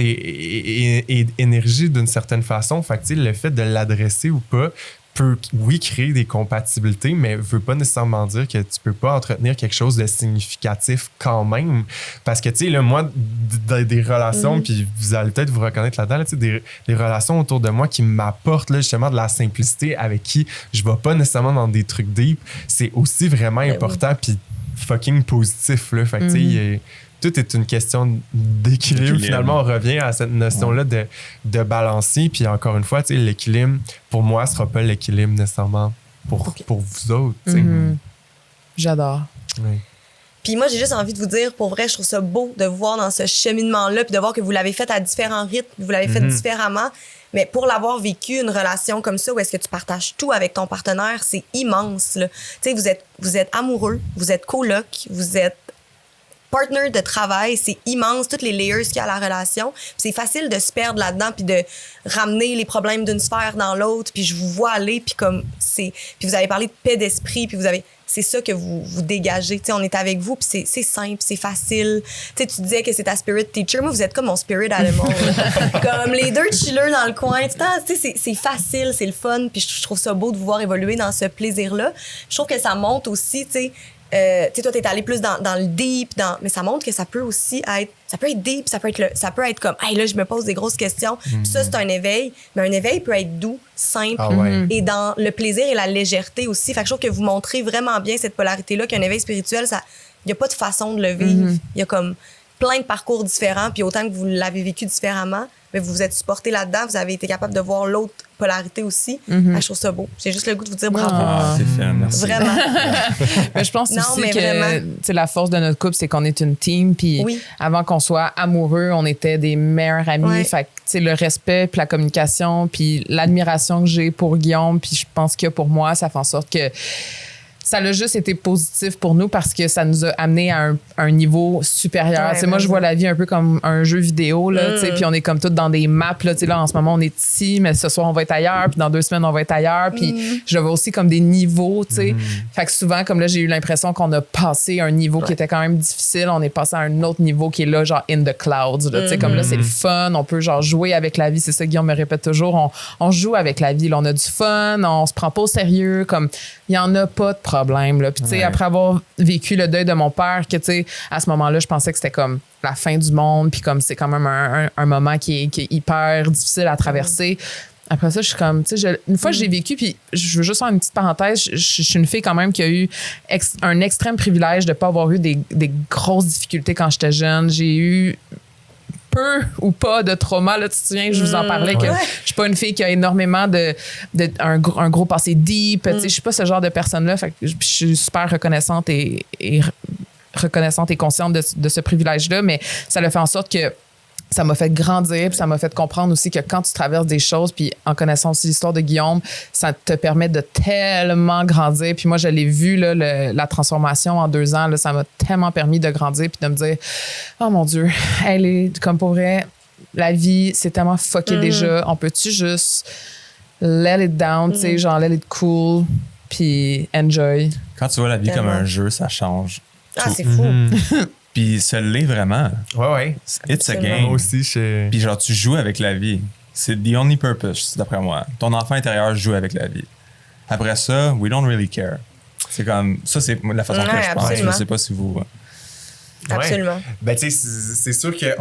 est énergie d'une certaine façon. Fait que, tu sais, le fait de l'adresser ou pas peut, oui, créer des compatibilités, mais veut pas nécessairement dire que tu peux pas entretenir quelque chose de significatif quand même. Parce que, tu sais, là, moi, des relations, puis vous allez peut-être vous reconnaître là-dedans, là, tu sais, des relations autour de moi qui m'apportent, là, justement, de la simplicité, avec qui je vais pas nécessairement dans des trucs deep, c'est aussi vraiment important, puis fucking positif, là. Fait que, tu sais, tout est une question d'équilibre. Finalement, on revient à cette notion-là de balancer. Puis encore une fois, tu sais, l'équilibre, pour moi, ne sera pas l'équilibre nécessairement pour vous autres. Tu sais. J'adore. Oui. Puis moi, j'ai juste envie de vous dire, pour vrai, je trouve ça beau de vous voir dans ce cheminement-là, puis de voir que vous l'avez fait à différents rythmes, vous l'avez fait différemment. Mais pour l'avoir vécu, une relation comme ça, où est-ce que tu partages tout avec ton partenaire, c'est immense, là. Tu sais, vous êtes amoureux, vous êtes coloc, vous êtes partner de travail, c'est immense, toutes les layers qu'il y a à la relation. Puis c'est facile de se perdre là-dedans puis de ramener les problèmes d'une sphère dans l'autre, puis je vous vois aller, puis comme c'est... Puis vous avez parlé de paix d'esprit, puis vous avez... C'est ça que vous dégagez. Tu sais, on est avec vous, puis c'est simple, c'est facile. Tu sais, tu disais que c'est ta spirit teacher. Moi, vous êtes comme mon spirit animal. Comme les deux chillers dans le coin. Tu sais, c'est facile, c'est le fun, puis je trouve ça beau de vous voir évoluer dans ce plaisir-là. Je trouve que ça monte aussi, tu sais, tu sais, toi, t'es allé plus dans le deep, mais ça montre que ça peut aussi être... Ça peut être deep, ça peut être comme, hey, là, je me pose des grosses questions. Puis ça, c'est un éveil. Mais un éveil peut être doux, simple, et dans le plaisir et la légèreté aussi. Fait que je trouve que vous montrez vraiment bien cette polarité-là, qu'un éveil spirituel, il n'y a pas de façon de le vivre. Il y a comme plein de parcours différents, puis autant que vous l'avez vécu différemment, mais vous vous êtes supporté là-dedans, vous avez été capable de voir l'autre polarité aussi. Je trouve ça beau. J'ai juste le goût de vous dire bravo. Ah, c'est fait, merci. Vraiment. Mais je pense Non, aussi mais que vraiment. la force de notre couple, c'est qu'on est une team. Puis avant qu'on soit amoureux, on était des meilleurs amis. Ouais. Fait que, le respect, puis la communication, puis l'admiration que j'ai pour Guillaume, puis je pense qu'il y a pour moi, ça fait en sorte que ça a juste été positif pour nous parce que ça nous a amené à un niveau supérieur. Ouais, moi, je vois la vie un peu comme un jeu vidéo, là, puis on est comme tous dans des maps. Là, là, en ce moment, on est ici, mais ce soir, on va être ailleurs, puis dans 2 semaines, on va être ailleurs. Puis je le vois aussi comme des niveaux. Fait que souvent, comme là, j'ai eu l'impression qu'on a passé un niveau qui était quand même difficile. On est passé à un autre niveau qui est là, genre in the clouds. Là, comme là, c'est le fun. On peut genre jouer avec la vie. C'est ça que Guillaume me répète toujours. On joue avec la vie. Là, on a du fun. On se prend pas au sérieux. Comme il y en a pas de problème. Là. Puis, tu sais, après avoir vécu le deuil de mon père, que, tu sais, à ce moment-là, je pensais que c'était comme la fin du monde. Puis, comme c'est quand même un moment qui est hyper difficile à traverser. Après ça, je suis comme, tu sais, une fois que j'ai vécu, puis je veux juste faire une petite parenthèse, je suis une fille quand même qui a eu un extrême privilège de ne pas avoir eu des grosses difficultés quand j'étais jeune. J'ai eu peu ou pas de trauma. Là, tu te souviens, je vous en parlais que je suis pas une fille qui a énormément un gros passé deep. Tu sais, je suis pas ce genre de personne-là. Fait que je suis super reconnaissante et consciente de ce privilège-là, mais ça a fait en sorte que ça m'a fait grandir, puis ça m'a fait comprendre aussi que quand tu traverses des choses, puis en connaissant aussi l'histoire de Guillaume, ça te permet de tellement grandir. Puis moi, je l'ai vu, là, la transformation en 2 ans, là, ça m'a tellement permis de grandir, puis de me dire, oh mon Dieu, elle est comme pour vrai, la vie, c'est tellement fucké déjà. On peut-tu juste let it down, tu sais, genre let it cool, puis enjoy. Quand tu vois la vie comme un jeu, ça change. Ah, c'est fou. Puis ça l'est vraiment. Ouais. It's a Absolument. game. Moi aussi, Puis genre, tu joues avec la vie. C'est the only purpose, d'après moi. Ton enfant intérieur joue avec la vie. Après ça, we don't really care. C'est comme... Ça, c'est la façon que Ouais, je pense. absolument. Je sais pas si vous... Absolument. Ouais. Ben, tu sais, c'est sûr que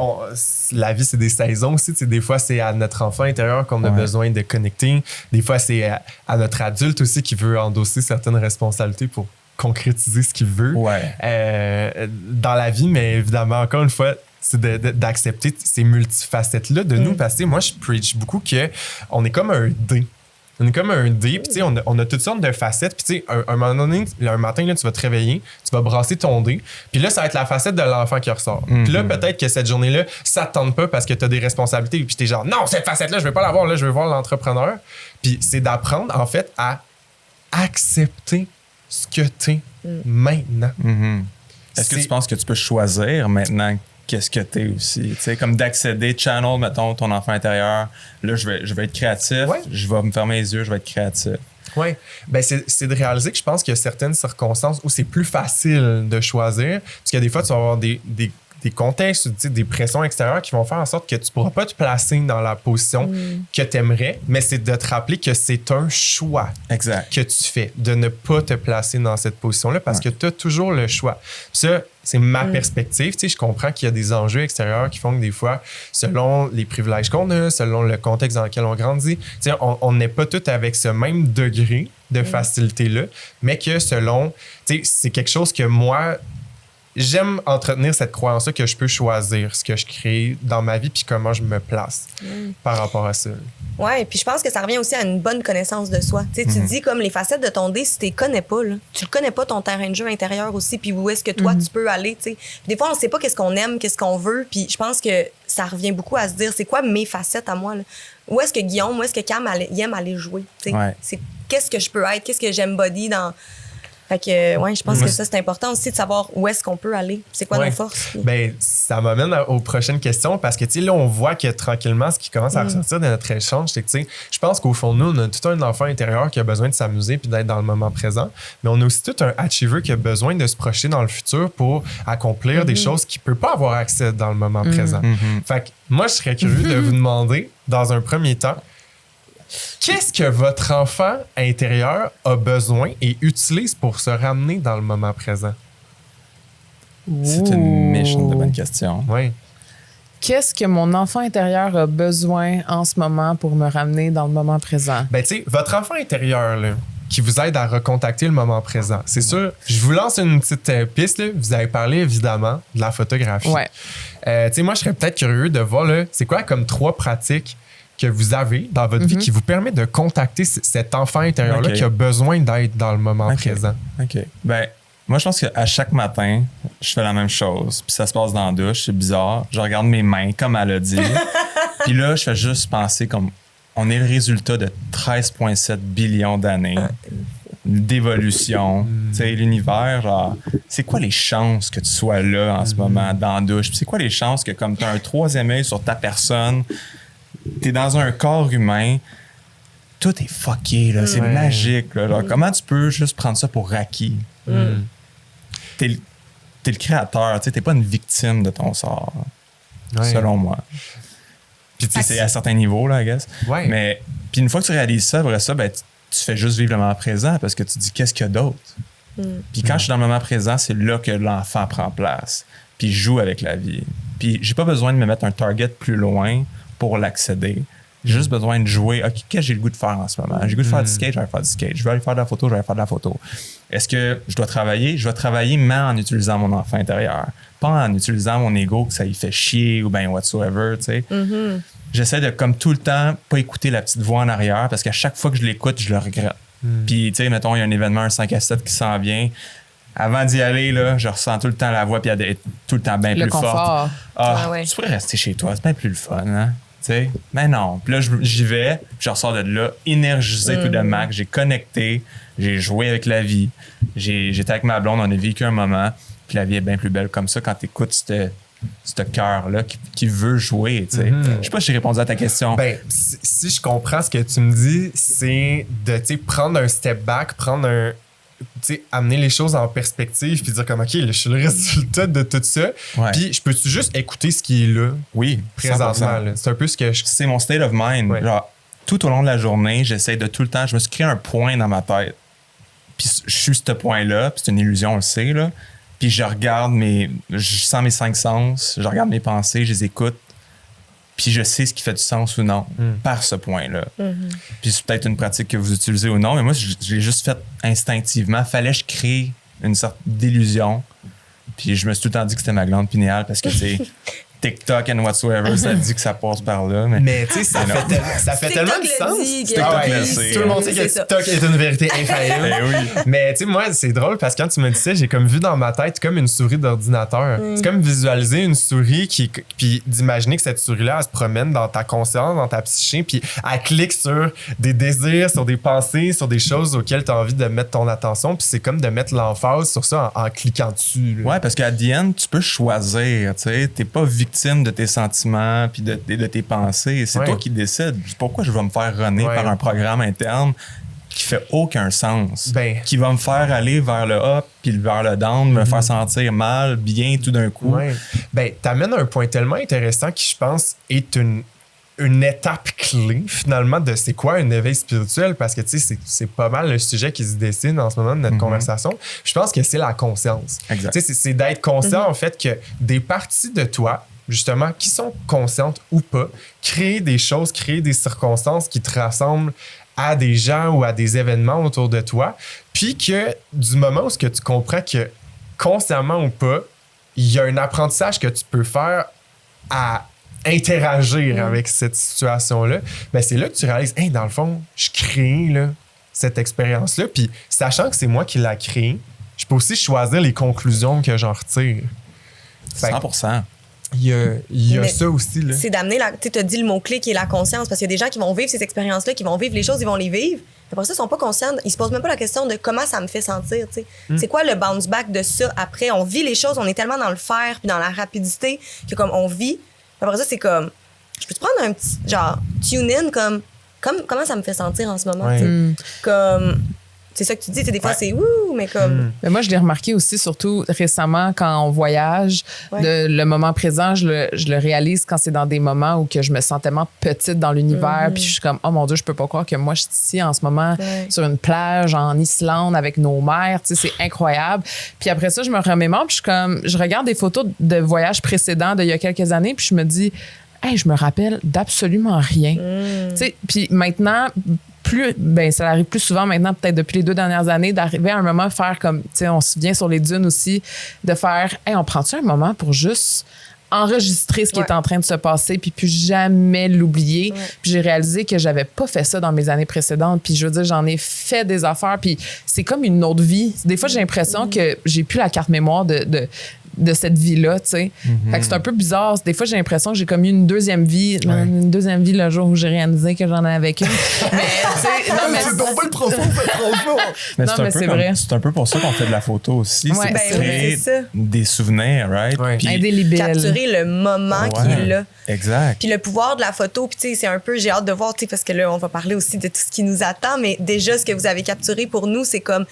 la vie, c'est des saisons aussi. Tu sais, des fois, c'est à notre enfant intérieur qu'on a besoin de connecter. Des fois, c'est à notre adulte aussi qui veut endosser certaines responsabilités pour concrétiser ce qu'il veut dans la vie. Mais évidemment, encore une fois, c'est d'accepter ces multifacettes-là de nous. Parce que moi, je preach beaucoup qu'on est comme un dé. On est comme un dé, puis tu sais, on a toutes sortes de facettes. Puis tu sais, un moment donné, un matin, là, tu vas te réveiller, tu vas brasser ton dé, puis là, ça va être la facette de l'enfant qui ressort. Puis là, peut-être que cette journée-là, ça te tente pas parce que tu as des responsabilités, puis t'es genre, non, cette facette-là, je veux pas l'avoir, là, je veux voir l'entrepreneur. Puis c'est d'apprendre, en fait, à accepter ce que t'es maintenant. Est-ce que tu penses que tu peux choisir maintenant qu'est-ce que t'es aussi? Tu sais, comme d'accéder, channel, mettons, ton enfant intérieur. Là, je vais être créatif. Ouais. Je vais me fermer les yeux, je vais être créatif. Oui, ben c'est de réaliser que je pense qu'il y a certaines circonstances où c'est plus facile de choisir. Parce qu'il y a des fois, tu vas avoir des contextes, tu sais, des pressions extérieures qui vont faire en sorte que tu ne pourras pas te placer dans la position que tu aimerais, mais c'est de te rappeler que c'est un choix Exact. que tu fais, de ne pas te placer dans cette position-là parce que tu as toujours le choix. Ça, c'est ma perspective. Tu sais, je comprends qu'il y a des enjeux extérieurs qui font que des fois, selon les privilèges qu'on a, selon le contexte dans lequel on grandit, tu sais, on n'est pas tous avec ce même degré de facilité-là, mais que selon, tu sais, c'est quelque chose que moi, j'aime entretenir cette croyance-là que je peux choisir ce que je crée dans ma vie puis comment je me place par rapport à ça. Ouais, puis je pense que ça revient aussi à une bonne connaissance de soi. Tu sais, tu dis comme les facettes de ton dé, si tu les connais pas, là, tu le connais pas ton terrain de jeu intérieur aussi, puis où est-ce que toi tu peux aller, tu sais. Des fois, on sait pas qu'est-ce qu'on aime, qu'est-ce qu'on veut, puis je pense que ça revient beaucoup à se dire, c'est quoi mes facettes à moi, là? Où est-ce que Guillaume, où est-ce que Cam il aime aller jouer, tu sais. Ouais. C'est qu'est-ce que je peux être, qu'est-ce que j'embody dans... Fait que, ouais, je pense que ça, c'est important aussi de savoir où est-ce qu'on peut aller. C'est quoi nos forces. Ben, ça m'amène aux prochaines questions parce que, tu sais, là, on voit que tranquillement, ce qui commence à ressortir de notre échange, c'est que, tu sais, je pense qu'au fond de nous, on a tout un enfant intérieur qui a besoin de s'amuser puis d'être dans le moment présent. Mais on a aussi tout un achiever qui a besoin de se projeter dans le futur pour accomplir des choses qu'il peut pas avoir accès dans le moment présent. Fait que, moi, je serais curieux de vous demander, dans un premier temps, qu'est-ce que votre enfant intérieur a besoin et utilise pour se ramener dans le moment présent? C'est une méchante de bonne question. Oui. Qu'est-ce que mon enfant intérieur a besoin en ce moment pour me ramener dans le moment présent? Ben, tu sais, votre enfant intérieur, là, qui vous aide à recontacter le moment présent. C'est sûr, je vous lance une petite piste. Là. Vous avez parlé, évidemment, de la photographie. Ouais. Tu sais, moi, je serais peut-être curieux de voir, là, c'est quoi comme 3 pratiques que vous avez dans votre vie qui vous permet de contacter cet enfant intérieur-là qui a besoin d'être dans le moment présent. OK. Ben, moi, je pense qu'à chaque matin, je fais la même chose. Puis ça se passe dans la douche, c'est bizarre. Je regarde mes mains, comme elle a dit. Puis là, je fais juste penser comme on est le résultat de 13,7 billions d'années d'évolution. Tu sais, l'univers, genre, c'est quoi les chances que tu sois là en ce moment dans la douche? Puis c'est quoi les chances que comme tu as un 3e œil sur ta personne, t'es dans un corps humain, tout est fucké, là, c'est magique. Là, genre, comment tu peux juste prendre ça pour acquis? T'es le créateur, t'es pas une victime de ton sort, selon moi. Puis c'est à certains niveaux, là, I guess. Ouais. Mais puis une fois que tu réalises ça, après ça, ben, tu fais juste vivre le moment présent parce que tu dis qu'est-ce qu'il y a d'autre? Puis quand je suis dans le moment présent, c'est là que l'enfant prend place. Puis joue avec la vie. Puis j'ai pas besoin de me mettre un target plus loin pour l'accéder. J'ai juste besoin de jouer. OK, qu'est-ce que j'ai le goût de faire en ce moment? J'ai le goût de faire du skate, je vais faire du skate. Je vais aller faire de la photo, je vais aller faire de la photo. Est-ce que je dois travailler? Je dois travailler, mais en utilisant mon enfant intérieur. Pas en utilisant mon ego que ça y fait chier ou ben whatsoever, tu sais. J'essaie de, comme tout le temps, pas écouter la petite voix en arrière parce qu'à chaque fois que je l'écoute, je le regrette. Puis, tu sais, mettons, il y a un événement, un 5 à 7 qui s'en vient. Avant d'y aller, là, je ressens tout le temps la voix, puis elle est tout le temps bien Le plus confort. forte. Ah, Ah ouais. tu pourrais rester chez toi, c'est bien plus le fun, hein? Tu sais, mais non. Puis là, j'y vais, puis je ressors de là, énergisé tout de max. J'ai connecté, j'ai joué avec la vie. J'étais avec ma blonde, on a vécu un moment, puis la vie est bien plus belle comme ça quand t'écoutes ce cœur-là qui veut jouer, tu sais. Je sais pas si j'ai répondu à ta question. Ben, si je comprends ce que tu me dis, c'est de, tu sais, prendre un step back, tu sais, amener les choses en perspective puis dire comme, OK, là, je suis le résultat de tout ça. Ouais. Puis je peux-tu juste écouter ce qui est là, Oui, présentement? 100%. Là? C'est un peu ce que je... C'est mon state of mind. Ouais. Genre, tout au long de la journée, j'essaie de tout le temps, je me suis créé un point dans ma tête. Puis je suis ce point-là, puis c'est une illusion, on le sait, là. Puis je sens mes 5 sens, je regarde mes pensées, je les écoute, puis je sais ce qui fait du sens ou non par ce point-là. Puis c'est peut-être une pratique que vous utilisez ou non, mais moi, je l'ai juste fait instinctivement. Fallait que je crée une sorte d'illusion. Puis je me suis tout le temps dit que c'était ma glande pinéale parce que c'est TikTok and whatsoever, ça dit que ça passe par là. Mais tu sais, ça Mais non. ça fait tellement de TikTok le sens. dit, TikTok Ah ouais, le sait. tout le monde sait que C'est ça. TikTok est une vérité infaillible. Ben oui. Mais tu sais, moi, c'est drôle parce que quand tu me dis ça, j'ai comme vu dans ma tête comme une souris d'ordinateur. C'est comme visualiser une souris puis d'imaginer que cette souris-là, elle se promène dans ta conscience, dans ta psyché, puis elle clique sur des désirs, sur des pensées, sur des choses auxquelles tu as envie de mettre ton attention. Puis c'est comme de mettre l'emphase sur ça en cliquant dessus. Là. Ouais, parce qu'à the end, tu peux choisir, tu sais. T'es pas victime de tes sentiments puis de tes pensées. C'est Ouais. toi qui décides. Pourquoi je vais me faire runner Ouais. par un programme interne qui fait aucun sens, Ben. qui va me faire aller vers le up puis vers le down, me faire sentir mal, bien tout d'un coup. Ouais. Ben, t'amènes un point tellement intéressant qui, je pense, est une étape clé, finalement, de c'est quoi un éveil spirituel, parce que, tu sais, c'est pas mal le sujet qui se dessine en ce moment de notre conversation. Je pense que c'est la conscience. Exact. Tu sais, c'est d'être conscient, en fait, que des parties de toi, justement, qui sont conscientes ou pas, créer des choses, créer des circonstances qui te rassemblent à des gens ou à des événements autour de toi, puis que du moment où ce que tu comprends que consciemment ou pas, il y a un apprentissage que tu peux faire à interagir avec cette situation-là, ben c'est là que tu réalises, hey, dans le fond, je crée là, cette expérience-là, puis sachant que c'est moi qui l'ai créée, je peux aussi choisir les conclusions que j'en retire. Fait que 100%. il y a Mais ça aussi. Là. C'est d'amener tu as dit le mot-clé qui est la conscience, parce qu'il y a des gens qui vont vivre ces expériences-là, qui vont vivre les choses, ils vont les vivre. Après ça, ils sont pas conscients. Ils se posent même pas la question de comment ça me fait sentir. Tu sais. C'est quoi le bounce back de ça après? On vit les choses, on est tellement dans le faire puis dans la rapidité que comme on vit. Après ça, c'est comme, je peux te prendre un petit genre tune-in comme comment ça me fait sentir en ce moment. Ouais. Tu sais. Comme, c'est ça que tu dis. Tu sais, des fois, Ouais. c'est ouh, mais comme. Mais moi, je l'ai remarqué aussi, surtout récemment, quand on voyage, Ouais. le moment présent, je le réalise quand c'est dans des moments où que je me sens tellement petite dans l'univers, puis je suis comme, oh mon Dieu, je peux pas croire que moi, je suis ici en ce moment Ouais. sur une plage en Islande avec nos mères, tu sais, c'est incroyable. Puis après ça, je me remémore, puis je regarde des photos de voyages précédents d'il y a quelques années, puis je me dis, hey, je me rappelle d'absolument rien. Tu sais, puis maintenant, ça arrive plus souvent maintenant, peut-être depuis les 2 dernières années, d'arriver à un moment faire comme, tu sais, on se souvient sur les dunes aussi, de faire, hey, on prend-tu un moment pour juste enregistrer ce qui est en train de se passer puis plus jamais l'oublier. Puis j'ai réalisé que j'avais pas fait ça dans mes années précédentes, puis je veux dire, j'en ai fait des affaires, puis c'est comme une autre vie. Des fois, j'ai l'impression que j'ai plus la carte mémoire de cette vie-là, tu sais. Fait que c'est un peu bizarre. Des fois, j'ai l'impression que j'ai comme eu une deuxième vie. Une deuxième vie le jour où j'ai réalisé que j'en avais qu'une. Mais, tu sais, non, mais c'est donc pas le profond, c'est trop fort. Mais Non, mais c'est vrai. C'est un peu pour ça qu'on fait de la photo aussi. Ouais, c'est ben de créer oui, c'est ça. des souvenirs, right? Ouais. Puis- indélébile. Capturer le moment qui Ouais. est là. Exact. Puis le pouvoir de la photo, puis tu sais, c'est un peu, j'ai hâte de voir, tu sais, parce que là, on va parler aussi de tout ce qui nous attend, mais déjà, ce que vous avez capturé pour nous, c'est comme,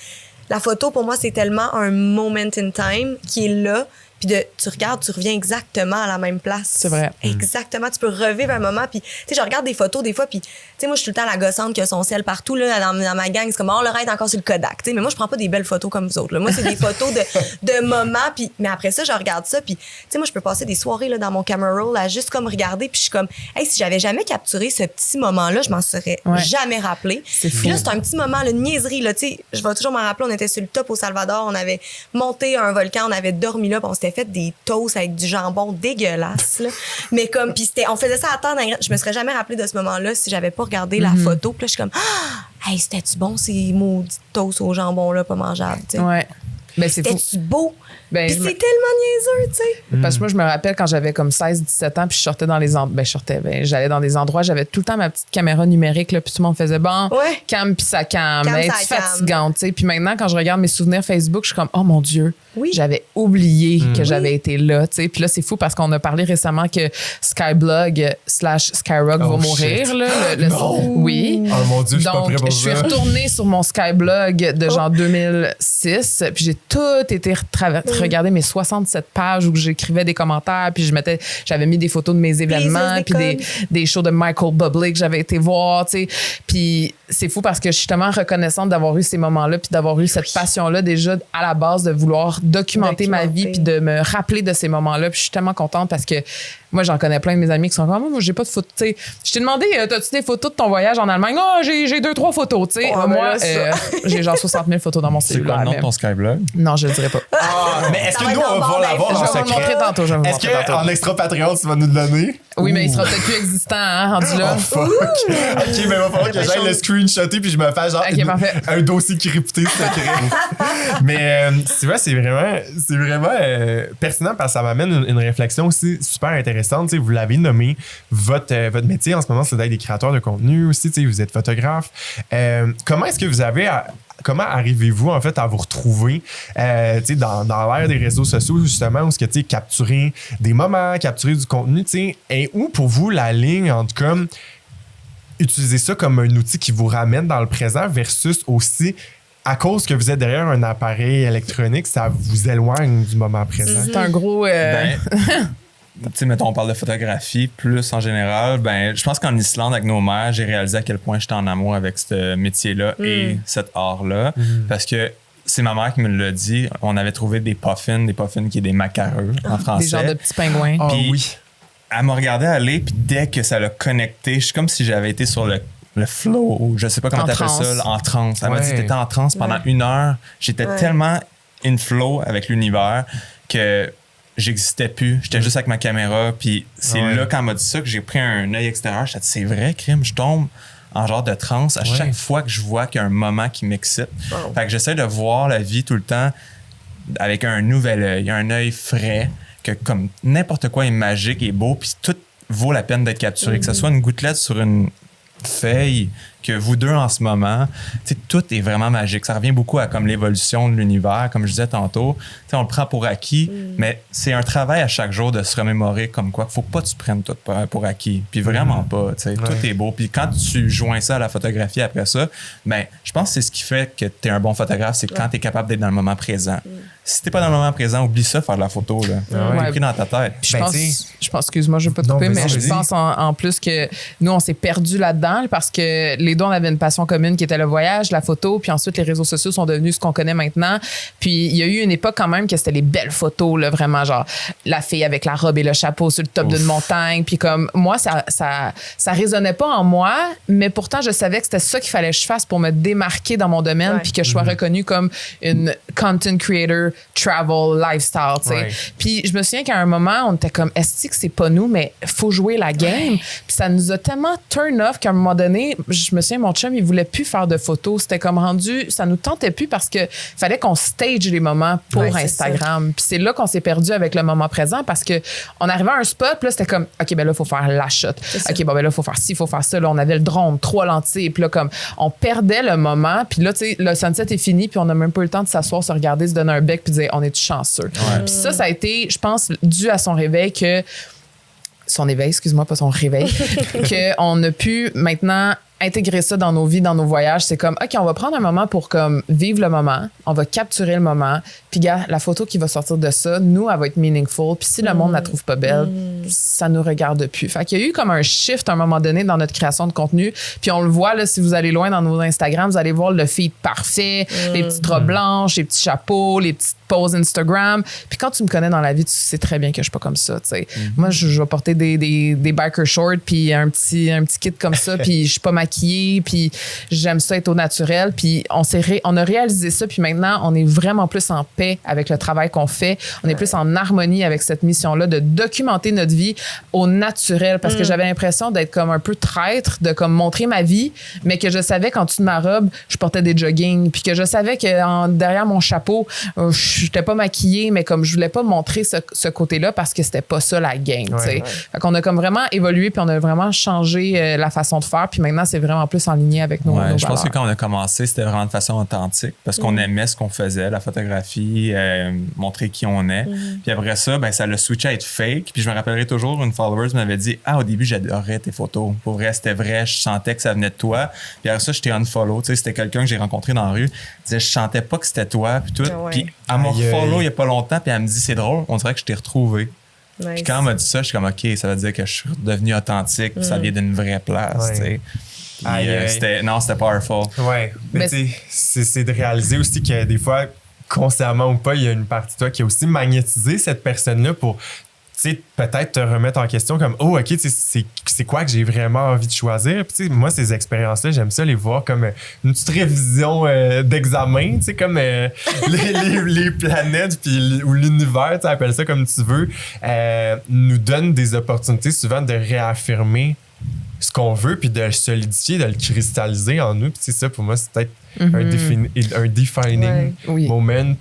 la photo, pour moi, c'est tellement un moment in time qui est là, puis tu regardes, tu reviens exactement à la même place. C'est vrai. Exactement, tu peux revivre un moment, puis tu sais, je regarde des photos des fois, puis tu sais, moi, je suis tout le temps la gossante qui a son sel partout, là, dans ma gang, c'est comme, oh, Laurette est encore sur le Kodak, tu sais, mais moi, je prends pas des belles photos comme vous autres, là. Moi, c'est des photos de moments, puis mais après ça, je regarde ça, puis tu sais, moi, je peux passer des soirées, là, dans mon camera roll, à juste comme regarder, puis je suis comme, hey, si j'avais jamais capturé ce petit moment-là, je m'en serais Ouais. jamais rappelé. C'est fou. Puis là, c'est un petit moment, là, de niaiserie, là, tu sais, je vais toujours m'en rappeler, on était sur le top au Salvador, on avait monté un volcan, on avait dormi là, puis on s'était fait des toasts avec du jambon dégueulasse, là. Mais comme, puis on faisait ça à temps, je me serais jamais rappelé de ce moment-là si j'avais pas regardé la photo. Puis là, je suis comme, hey, c'était-tu bon ces maudits toasts au jambon-là, pas mangeables, tu sais. Ouais. Ben, c'est fou. C'était-tu beau? Ben, Puis je c'est me- tellement niaiseux, tu sais. Parce que moi, je me rappelle quand j'avais comme 16-17 ans, puis je sortais dans les endroits. J'allais dans des endroits, j'avais tout le temps ma petite caméra numérique, là, puis tout le monde faisait bon, Ouais. cam, puis ça cam. Cam, Hey, ça tu cam. fatigante, tu sais. Puis maintenant, quand je regarde mes souvenirs Facebook, je suis comme, oh mon Dieu, Oui. j'avais oublié que j'avais été là, tu sais. Puis là, c'est fou parce qu'on a parlé récemment que Skyblog/Skyrock Oh, va mourir, shit. là. Non. Oui. Oh mon Dieu, je suis pas Donc, prêt pour je suis ça. retournée sur mon Skyblog de genre 2006, puis j'ai tout été regarder mes 67 pages où j'écrivais des commentaires, puis j'avais mis des photos de mes événements, puis des shows de Michael Bublé que j'avais été voir, tu sais. Puis c'est fou parce que je suis tellement reconnaissante d'avoir eu ces moments-là, puis d'avoir eu cette passion-là déjà à la base de vouloir documenter ma vie, puis de me rappeler de ces moments-là. Puis je suis tellement contente parce que moi, j'en connais plein de mes amis qui sont comme, moi, j'ai pas de photos. Tu sais, je t'ai demandé, t'as-tu des photos de ton voyage en Allemagne? Oh, j'ai 2-3 photos, tu sais. Oh, moi, mais là, j'ai genre 60 000 photos dans mon C'est quoi cellulaire. le nom de mais- ton Skyblog? Non, je le dirais pas. Mais est-ce Ça que va nous, être on va dans pouvoir le l'avoir bordel. en Je vais vous le montrer secret? tantôt. Je vais vous le Est-ce montrer tantôt. qu'en extra Patreon, tu vas nous le donner? Oui, mais il Ouh. sera peut-être plus existant, hein, rendu là. Oh fuck! OK, mais il va falloir que j'aille le screenshotter puis je me fasse genre Ok, parfait. un dossier crypté secret. Mais tu vois, c'est vraiment pertinent parce que ça m'amène une réflexion aussi super intéressante. Tu sais, vous l'avez nommé, votre métier en ce moment, c'est d'être des créateurs de contenu aussi. Tu sais, vous êtes photographe. Comment est-ce que vous avez... Comment arrivez-vous en fait à vous retrouver tu sais, dans l'ère des réseaux sociaux justement où ce que tu sais, capturer des moments, capturer du contenu, tu sais, et où pour vous la ligne entre comme utiliser ça comme un outil qui vous ramène dans le présent versus aussi à cause que vous êtes derrière un appareil électronique, ça vous éloigne du moment présent. C'est un gros. Ben, tu sais, mettons, on parle de photographie plus en général. Ben, je pense qu'en Islande, avec nos mères, j'ai réalisé à quel point j'étais en amour avec ce métier-là et cet art-là. Parce que c'est ma mère qui me l'a dit. On avait trouvé des puffins qui est des macareux en français. Des genres de petits pingouins. Ah Puis, oui. Elle m'a regardé aller, puis dès que ça l'a connecté, je suis comme si j'avais été sur le flow, ou je sais pas comment En t'appelles transe. ça, là, en transe. Elle m'a dit Ouais. t'étais en transe pendant 1 heure. J'étais tellement in flow avec l'univers que j'existais plus. J'étais juste avec ma caméra. Puis c'est Ouais. là, quand elle m'a dit ça, que j'ai pris un œil extérieur. J'ai dit, c'est vrai, crime, je tombe en genre de transe à chaque fois que je vois qu'il y a un moment qui m'excite. Fait que j'essaie de voir la vie tout le temps avec un nouvel œil, un œil frais, que comme n'importe quoi est magique et beau, puis tout vaut la peine d'être capturé. Que ce soit une gouttelette sur une feuille, que vous deux en ce moment, tu sais, tout est vraiment magique. Ça revient beaucoup à comme l'évolution de l'univers, comme je disais tantôt. Tu sais, on le prend pour acquis, mais c'est un travail à chaque jour de se remémorer comme quoi. Faut pas que tu prennes tout pour acquis. Puis vraiment pas. Tu sais, tout est beau. Puis quand tu joins ça à la photographie après ça, ben, je pense que c'est ce qui fait que tu es un bon photographe, c'est quand tu es capable d'être dans le moment présent. Si t'es pas dans le moment présent, oublie ça, faire de la photo. Là. Ouais. T'es pris dans ta tête. Puis Ben, je pense, excuse-moi, je vais pas te Non, couper, vas-y, mais je vas-y. pense en plus que nous, on s'est perdus là-dedans parce que les deux, on avait une passion commune qui était le voyage, la photo, puis ensuite les réseaux sociaux sont devenus ce qu'on connaît maintenant. Puis il y a eu une époque quand même que c'était les belles photos, là, vraiment, genre la fille avec la robe et le chapeau sur le top d'une montagne. Puis comme moi, ça résonnait pas en moi, mais pourtant, je savais que c'était ça qu'il fallait que je fasse pour me démarquer dans mon domaine, Ouais. puis que je sois reconnue comme une content creator, travel, lifestyle, tu sais. Ouais. Puis je me souviens qu'à un moment, on était comme, est-ce que c'est pas nous, mais faut jouer la game. Puis ça nous a tellement turn off qu'à un moment donné, je me souviens, mon chum, il voulait plus faire de photos. C'était comme rendu, ça nous tentait plus parce que fallait qu'on stage les moments pour Ouais, c'est Instagram. Puis c'est là qu'on s'est perdu avec le moment présent parce que on arrivait à un spot, puis là, c'était comme, OK, ben là, il faut faire la shot. OK, bon, ben là, il faut faire ci, il faut faire ça. Là, on avait le drone, 3 lentilles. Puis là, comme, on perdait le moment. Puis là, tu sais, le sunset est fini, puis on n'a même pas eu le temps de s'asseoir, se regarder, se donner un bec, puis dire, on est chanceux. Puis ça a été, je pense, dû à son réveil que son éveil, excuse-moi, pas son réveil, qu'on a pu maintenant intégrer ça dans nos vies, dans nos voyages. C'est comme, OK, on va prendre un moment pour comme vivre le moment, on va capturer le moment, puis gars, la photo qui va sortir de ça, nous, elle va être meaningful, puis si le monde la trouve pas belle, ça nous regarde plus. Fait qu'il y a eu comme un shift à un moment donné dans notre création de contenu, puis on le voit, là, si vous allez loin dans nos Instagram, vous allez voir le feed parfait, les petites robes blanches, les petits chapeaux, les petites poses Instagram. Puis quand tu me connais dans la vie, tu sais très bien que je suis pas comme ça, tu sais. Moi, je vais porter des biker shorts, puis un petit kit comme ça, puis je suis pas maquillée, maquiller, puis j'aime ça être au naturel. Puis on a réalisé ça, puis maintenant, on est vraiment plus en paix avec le travail qu'on fait. On est plus en harmonie avec cette mission-là de documenter notre vie au naturel, parce que j'avais l'impression d'être comme un peu traître, de comme montrer ma vie, mais que je savais qu'en dessous de ma robe, je portais des joggings, puis que je savais que derrière mon chapeau, je n'étais pas maquillée, mais comme je voulais pas montrer ce côté-là parce que c'était pas ça la game. Ouais. Fait qu'on a comme vraiment évolué, puis on a vraiment changé la façon de faire, puis maintenant c'est vraiment plus en ligne avec nos je pense valeurs. que quand on a commencé, c'était vraiment de façon authentique parce qu'on aimait ce qu'on faisait, la photographie, montrer qui on est. Puis après ça, ben, ça l'a switché à être fake. Puis je me rappellerai toujours, une follower m'avait dit au début, j'adorais tes photos. Pour vrai, c'était vrai, je sentais que ça venait de toi. Puis après ça, je t'ai unfollow. Tu sais, c'était quelqu'un que j'ai rencontré dans la rue. Je sentais pas que c'était toi. Puis tout. Puis elle m'a follow il y a pas longtemps. Puis elle me dit, c'est drôle, on dirait que je t'ai retrouvé. Nice. Puis quand elle m'a dit ça, je suis comme, OK, ça veut dire que je suis devenu authentique. Puis ça vient d'une vraie place. Tu sais. Puis, c'était powerful. Ouais. Mais tu sais, c'est de réaliser aussi que des fois, consciemment ou pas, il y a une partie de toi qui a aussi magnétisé cette personne-là pour, tu sais, peut-être te remettre en question comme, oh, OK, c'est quoi que j'ai vraiment envie de choisir? Puis, tu sais, moi, ces expériences-là, j'aime ça les voir comme une petite révision d'examen, tu sais, comme les planètes puis, ou l'univers, tu appelles ça comme tu veux, nous donne des opportunités souvent de réaffirmer ce qu'on veut, puis de le solidifier, de le cristalliser en nous. Puis c'est ça, pour moi, c'est peut-être un defining moment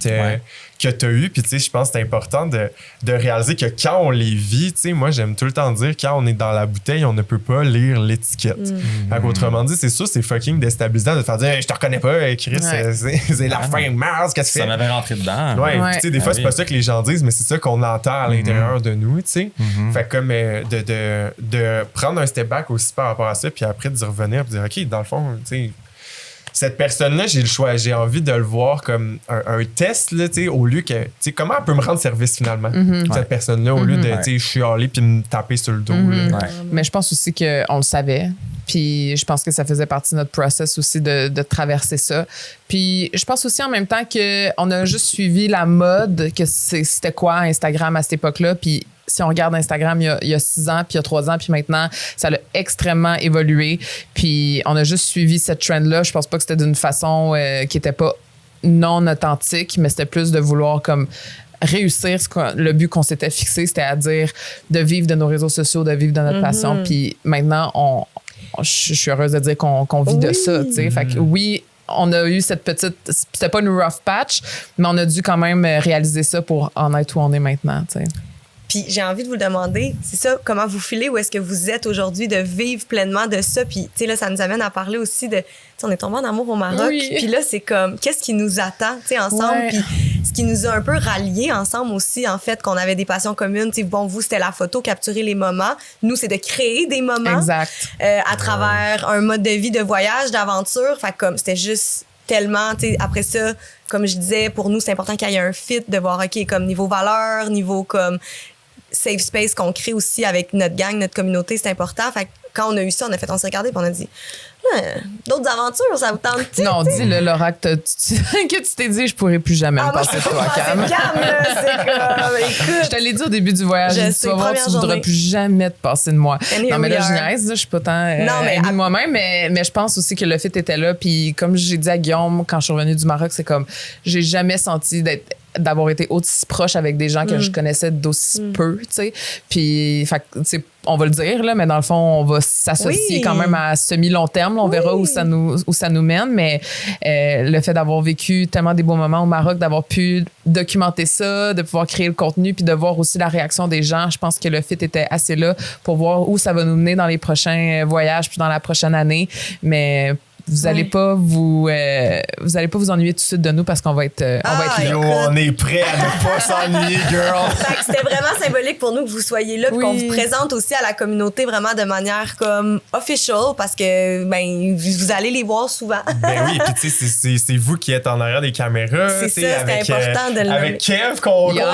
que tu as eu. Puis tu sais, je pense que c'est important de réaliser que quand on les vit, tu sais, moi, j'aime tout le temps dire, quand on est dans la bouteille, on ne peut pas lire l'étiquette. Autrement dit, c'est sûr, c'est fucking déstabilisant de te faire dire, je te reconnais pas, Chris, c'est la fin de mars, qu'est-ce que ça m'avait rentré dedans. Ouais. Tu sais, des fois, c'est pas ça que les gens disent, mais c'est ça qu'on entend à l'intérieur de nous, tu sais. Fait comme de prendre un step back aussi par rapport à ça, puis après d'y revenir, puis dire, OK, dans le fond, tu sais, cette personne-là, j'ai le choix, j'ai envie de le voir comme un test, là, tu sais, au lieu que, tu sais, comment elle peut me rendre service finalement, cette personne-là, au lieu de, tu sais, chialer puis me taper sur le dos. Là. Mais je pense aussi qu'on le savait. Puis je pense que ça faisait partie de notre process aussi de traverser ça. Puis je pense aussi en même temps qu'on a juste suivi la mode, que c'était quoi Instagram à cette époque-là. Puis si on regarde Instagram il y a 6 ans, puis il y a 3 ans, puis maintenant, ça a extrêmement évolué. Puis on a juste suivi cette trend-là. Je pense pas que c'était d'une façon qui était pas non authentique, mais c'était plus de vouloir comme réussir le but qu'on s'était fixé, c'était à dire de vivre de nos réseaux sociaux, de vivre de notre passion. Puis maintenant, je suis heureuse de dire qu'on vit de ça, tu sais. Fait que oui, on a eu cette petite... C'était pas une rough patch, mais on a dû quand même réaliser ça pour en être où on est maintenant, tu sais. Puis j'ai envie de vous demander, c'est ça, comment vous filez, où est-ce que vous êtes aujourd'hui de vivre pleinement de ça? Puis, tu sais, là, ça nous amène à parler aussi de... Tu sais, on est tombé en amour au Maroc. Oui. Puis là, c'est comme, qu'est-ce qui nous attend, tu sais, ensemble? Ouais. Puis ce qui nous a un peu ralliés ensemble aussi, en fait, qu'on avait des passions communes. Tu sais, bon, vous, c'était la photo, capturer les moments. Nous, c'est de créer des moments. Exact. À travers un mode de vie, de voyage, d'aventure. Fait que comme, c'était juste tellement, tu sais, après ça, comme je disais, pour nous, c'est important qu'il y ait un fit, de voir, OK, comme niveau valeur, niveau comme safe space qu'on crée aussi avec notre gang, notre communauté, c'est important. Fait que quand on a eu ça, on s'est regardé et on a dit d'autres aventures, ça vous tente-tu? Non, dis-le, Laura, que tu t'es dit, je pourrais plus jamais me passer de toi, Cam. Cam, là, c'est comme, écoute. Je te l'ai dit au début du voyage, tu vas voir, tu ne voudras plus jamais te passer de moi. Non, mais là, je niaise, je suis pas tant amie de moi-même, mais je pense aussi que le fit était là. Puis comme j'ai dit à Guillaume, quand je suis revenue du Maroc, c'est comme, j'ai jamais senti d'avoir été aussi proche avec des gens que je connaissais d'aussi peu, tu sais. Puis, fait, on va le dire, là, mais dans le fond, on va s'associer quand même à semi-long terme. Là, on verra où ça nous mène, mais le fait d'avoir vécu tellement des beaux moments au Maroc, d'avoir pu documenter ça, de pouvoir créer le contenu, puis de voir aussi la réaction des gens, je pense que le fit était assez là pour voir où ça va nous mener dans les prochains voyages, puis dans la prochaine année. Mais vous allez pas vous ennuyer tout de suite de nous parce qu'on va être là. On est prêt à ne pas s'ennuyer, girl. Fait que c'était vraiment symbolique pour nous que vous soyez là, puis qu'on vous présente aussi à la communauté vraiment de manière comme official, parce que ben vous allez les voir souvent. Ben oui, puis tu sais, c'est vous qui êtes en arrière des caméras. C'est ça, c'est important de le avec Kev qu'on aime.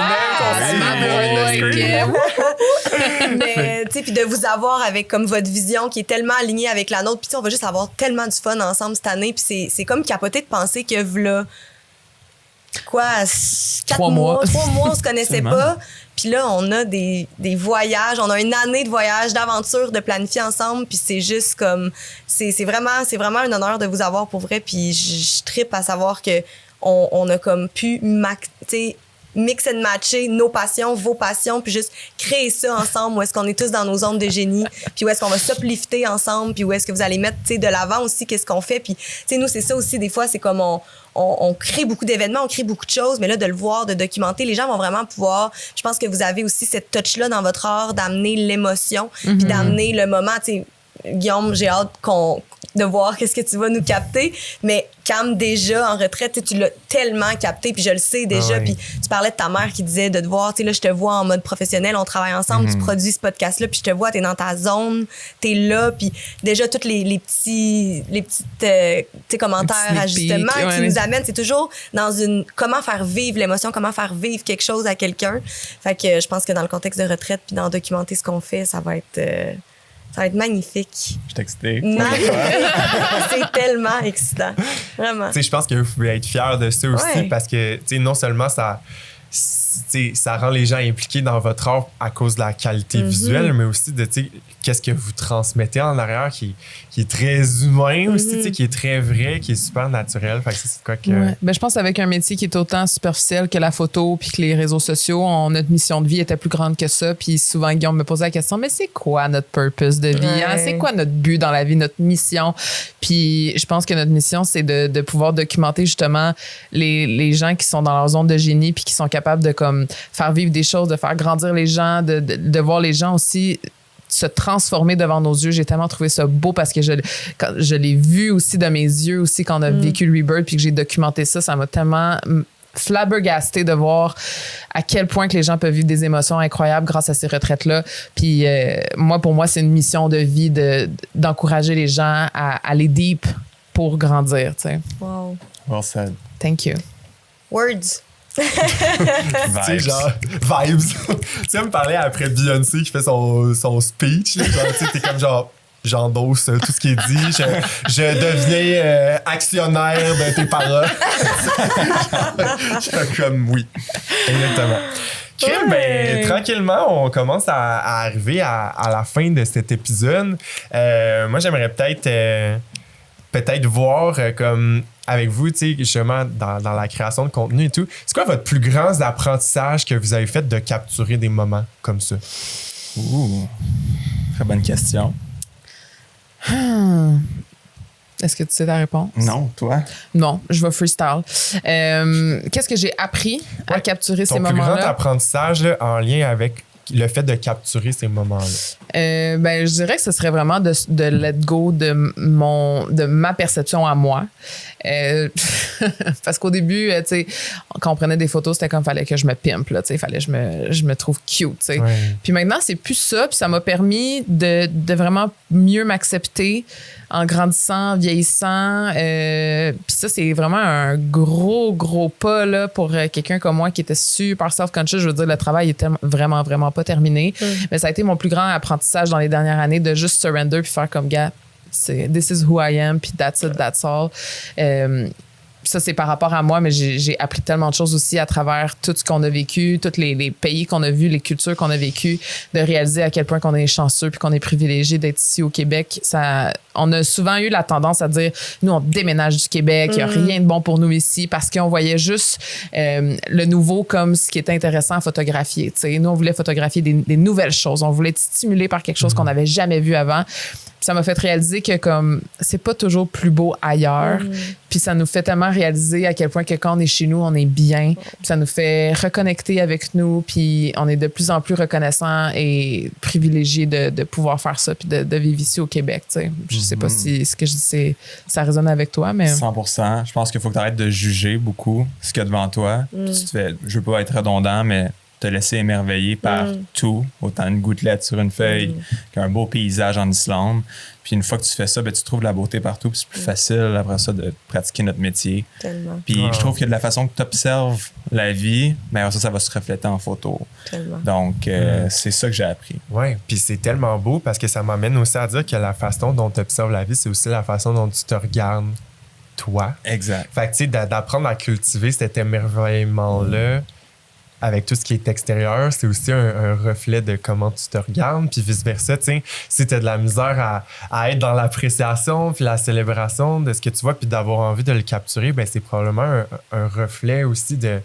Mais tu sais, puis de vous avoir avec comme votre vision qui est tellement alignée avec la nôtre, puis on va juste avoir tellement du fun ensemble cette année, puis c'est comme capoté de penser que là 3 mois, on se connaissait Seulement. pas. Puis là, on a des voyages, on a une année de voyages, d'aventures, de planifier ensemble. Puis c'est juste comme, c'est vraiment un honneur de vous avoir pour vrai. Puis je trippe à savoir que on a comme pu mix and matcher nos passions, vos passions, puis juste créer ça ensemble, où est-ce qu'on est tous dans nos zones de génie, puis où est-ce qu'on va s'uplifter ensemble, puis où est-ce que vous allez mettre de l'avant aussi qu'est-ce qu'on fait. Puis nous, c'est ça aussi, des fois, c'est comme on crée beaucoup d'événements, on crée beaucoup de choses, mais là, de le voir, de documenter, les gens vont vraiment pouvoir... Je pense que vous avez aussi cette touch-là dans votre art d'amener l'émotion, puis d'amener le moment. Tu sais, Guillaume, j'ai hâte de voir qu'est-ce que tu vas nous capter, mais Cam, déjà en retraite, tu l'as tellement capté, puis je le sais déjà. Puis tu parlais de ta mère qui disait de te voir, tu sais, là, je te vois en mode professionnel, on travaille ensemble, tu produis ce podcast-là, puis je te vois, t'es dans ta zone, t'es là, puis déjà, tous les petits commentaires, ajustements qui nous amènent, c'est toujours dans comment faire vivre l'émotion, comment faire vivre quelque chose à quelqu'un. Fait que je pense que dans le contexte de retraite, puis dans documenter ce qu'on fait, ça va être magnifique. Je suis excitée. Magnifique. C'est tellement excitant. Vraiment. Tu sais, je pense que vous pouvez être fiers de ça aussi parce que, tu sais, non seulement ça rend les gens impliqués dans votre art à cause de la qualité visuelle, mais aussi de, tu sais, qu'est-ce que vous transmettez en arrière qui est très humain aussi, tu sais, qui est très vrai, qui est super naturel. Fait que c'est quoi que... Ouais. Ben, je pense qu'avec un métier qui est autant superficiel que la photo puis que les réseaux sociaux, notre mission de vie était plus grande que ça. Puis souvent, Guillaume me posait la question, mais c'est quoi notre purpose de vie? Hein? C'est quoi notre but dans la vie, notre mission? Puis je pense que notre mission, c'est de pouvoir documenter justement les gens qui sont dans leur zone de génie puis qui sont capables de comme faire vivre des choses, de faire grandir les gens, de voir les gens aussi se transformer devant nos yeux. J'ai tellement trouvé ça beau parce que je l'ai vu aussi de mes yeux aussi quand on a vécu le Rebirth puis que j'ai documenté ça. Ça m'a tellement flabbergasté de voir à quel point que les gens peuvent vivre des émotions incroyables grâce à ces retraites-là. Puis pour moi, c'est une mission de vie d'encourager les gens à aller deep pour grandir. Tu sais. Wow. Well said. Thank you. Words. Tu sais, genre, vibes. Tu sais, me parler après Beyoncé qui fait son speech. Là, genre, tu sais, t'es comme genre, j'endosse tout ce qui est dit. Je deviens actionnaire de tes paroles. Je comme, oui. Exactement. Okay, ben, tranquillement, on commence à arriver à la fin de cet épisode. Moi, j'aimerais peut-être voir comme avec vous, tu sais, justement, dans la création de contenu et tout, c'est quoi votre plus grand apprentissage que vous avez fait de capturer des moments comme ça? Ouh, très bonne question. Est-ce que tu sais ta réponse? Non, toi? Non, je vais freestyle. Qu'est-ce que j'ai appris à capturer ces moments-là? Ton plus grand apprentissage là, en lien avec le fait de capturer ces moments-là? Ben, je dirais que ce serait vraiment de let go de ma perception à moi. Parce qu'au début, tu sais, quand on prenait des photos, c'était comme fallait que je me pimpe, là, tu sais, fallait que je me trouve cute, tu sais. Ouais. Puis maintenant, c'est plus ça, puis ça m'a permis de vraiment mieux m'accepter en grandissant, vieillissant. Puis ça, c'est vraiment un gros pas là, pour quelqu'un comme moi qui était super self-conscious. Je veux dire, le travail est vraiment pas terminé. Mais ça a été mon plus grand apprentissage dans les dernières années de juste surrender puis faire comme gars, this is who I am, puis that's it, that's all. Ça, c'est par rapport à moi, mais j'ai appris tellement de choses aussi à travers tout ce qu'on a vécu, tous les pays qu'on a vus, les cultures qu'on a vécues, de réaliser à quel point qu'on est chanceux puis qu'on est privilégié d'être ici au Québec. On a souvent eu la tendance à dire, nous, on déménage du Québec, il n'y a rien de bon pour nous ici, parce qu'on voyait juste le nouveau comme ce qui était intéressant à photographier. T'sais. Nous, on voulait photographier des nouvelles choses. On voulait être stimulé par quelque chose qu'on n'avait jamais vu avant. Puis ça m'a fait réaliser que comme c'est pas toujours plus beau ailleurs. Puis ça nous fait tellement réaliser à quel point que quand on est chez nous, on est bien. Puis ça nous fait reconnecter avec nous. Puis on est de plus en plus reconnaissant et privilégié de pouvoir faire ça puis de vivre ici au Québec. T'sais. Je sais pas si ce que je dis, ça résonne avec toi, mais... 100%. Je pense qu'il faut que tu arrêtes de juger beaucoup ce qu'il y a devant toi. Puis tu te fais, je veux pas être redondant, mais te laisser émerveiller par tout, autant une gouttelette sur une feuille qu'un beau paysage en Islande. Puis une fois que tu fais ça, ben, tu trouves la beauté partout. Puis c'est plus facile après ça de pratiquer notre métier. Tellement. Puis je trouve que de la façon que tu observes la vie, ben ça va se refléter en photo. Tellement. Donc, c'est ça que j'ai appris. Oui, puis c'est tellement beau parce que ça m'amène aussi à dire que la façon dont tu observes la vie, c'est aussi la façon dont tu te regardes toi. Exact. Fait que, tu sais, d'apprendre à cultiver cet émerveillement-là avec tout ce qui est extérieur, c'est aussi un reflet de comment tu te regardes, puis vice-versa, tu sais. Si tu as de la misère à être dans l'appréciation, puis la célébration de ce que tu vois, puis d'avoir envie de le capturer, ben c'est probablement un reflet aussi de,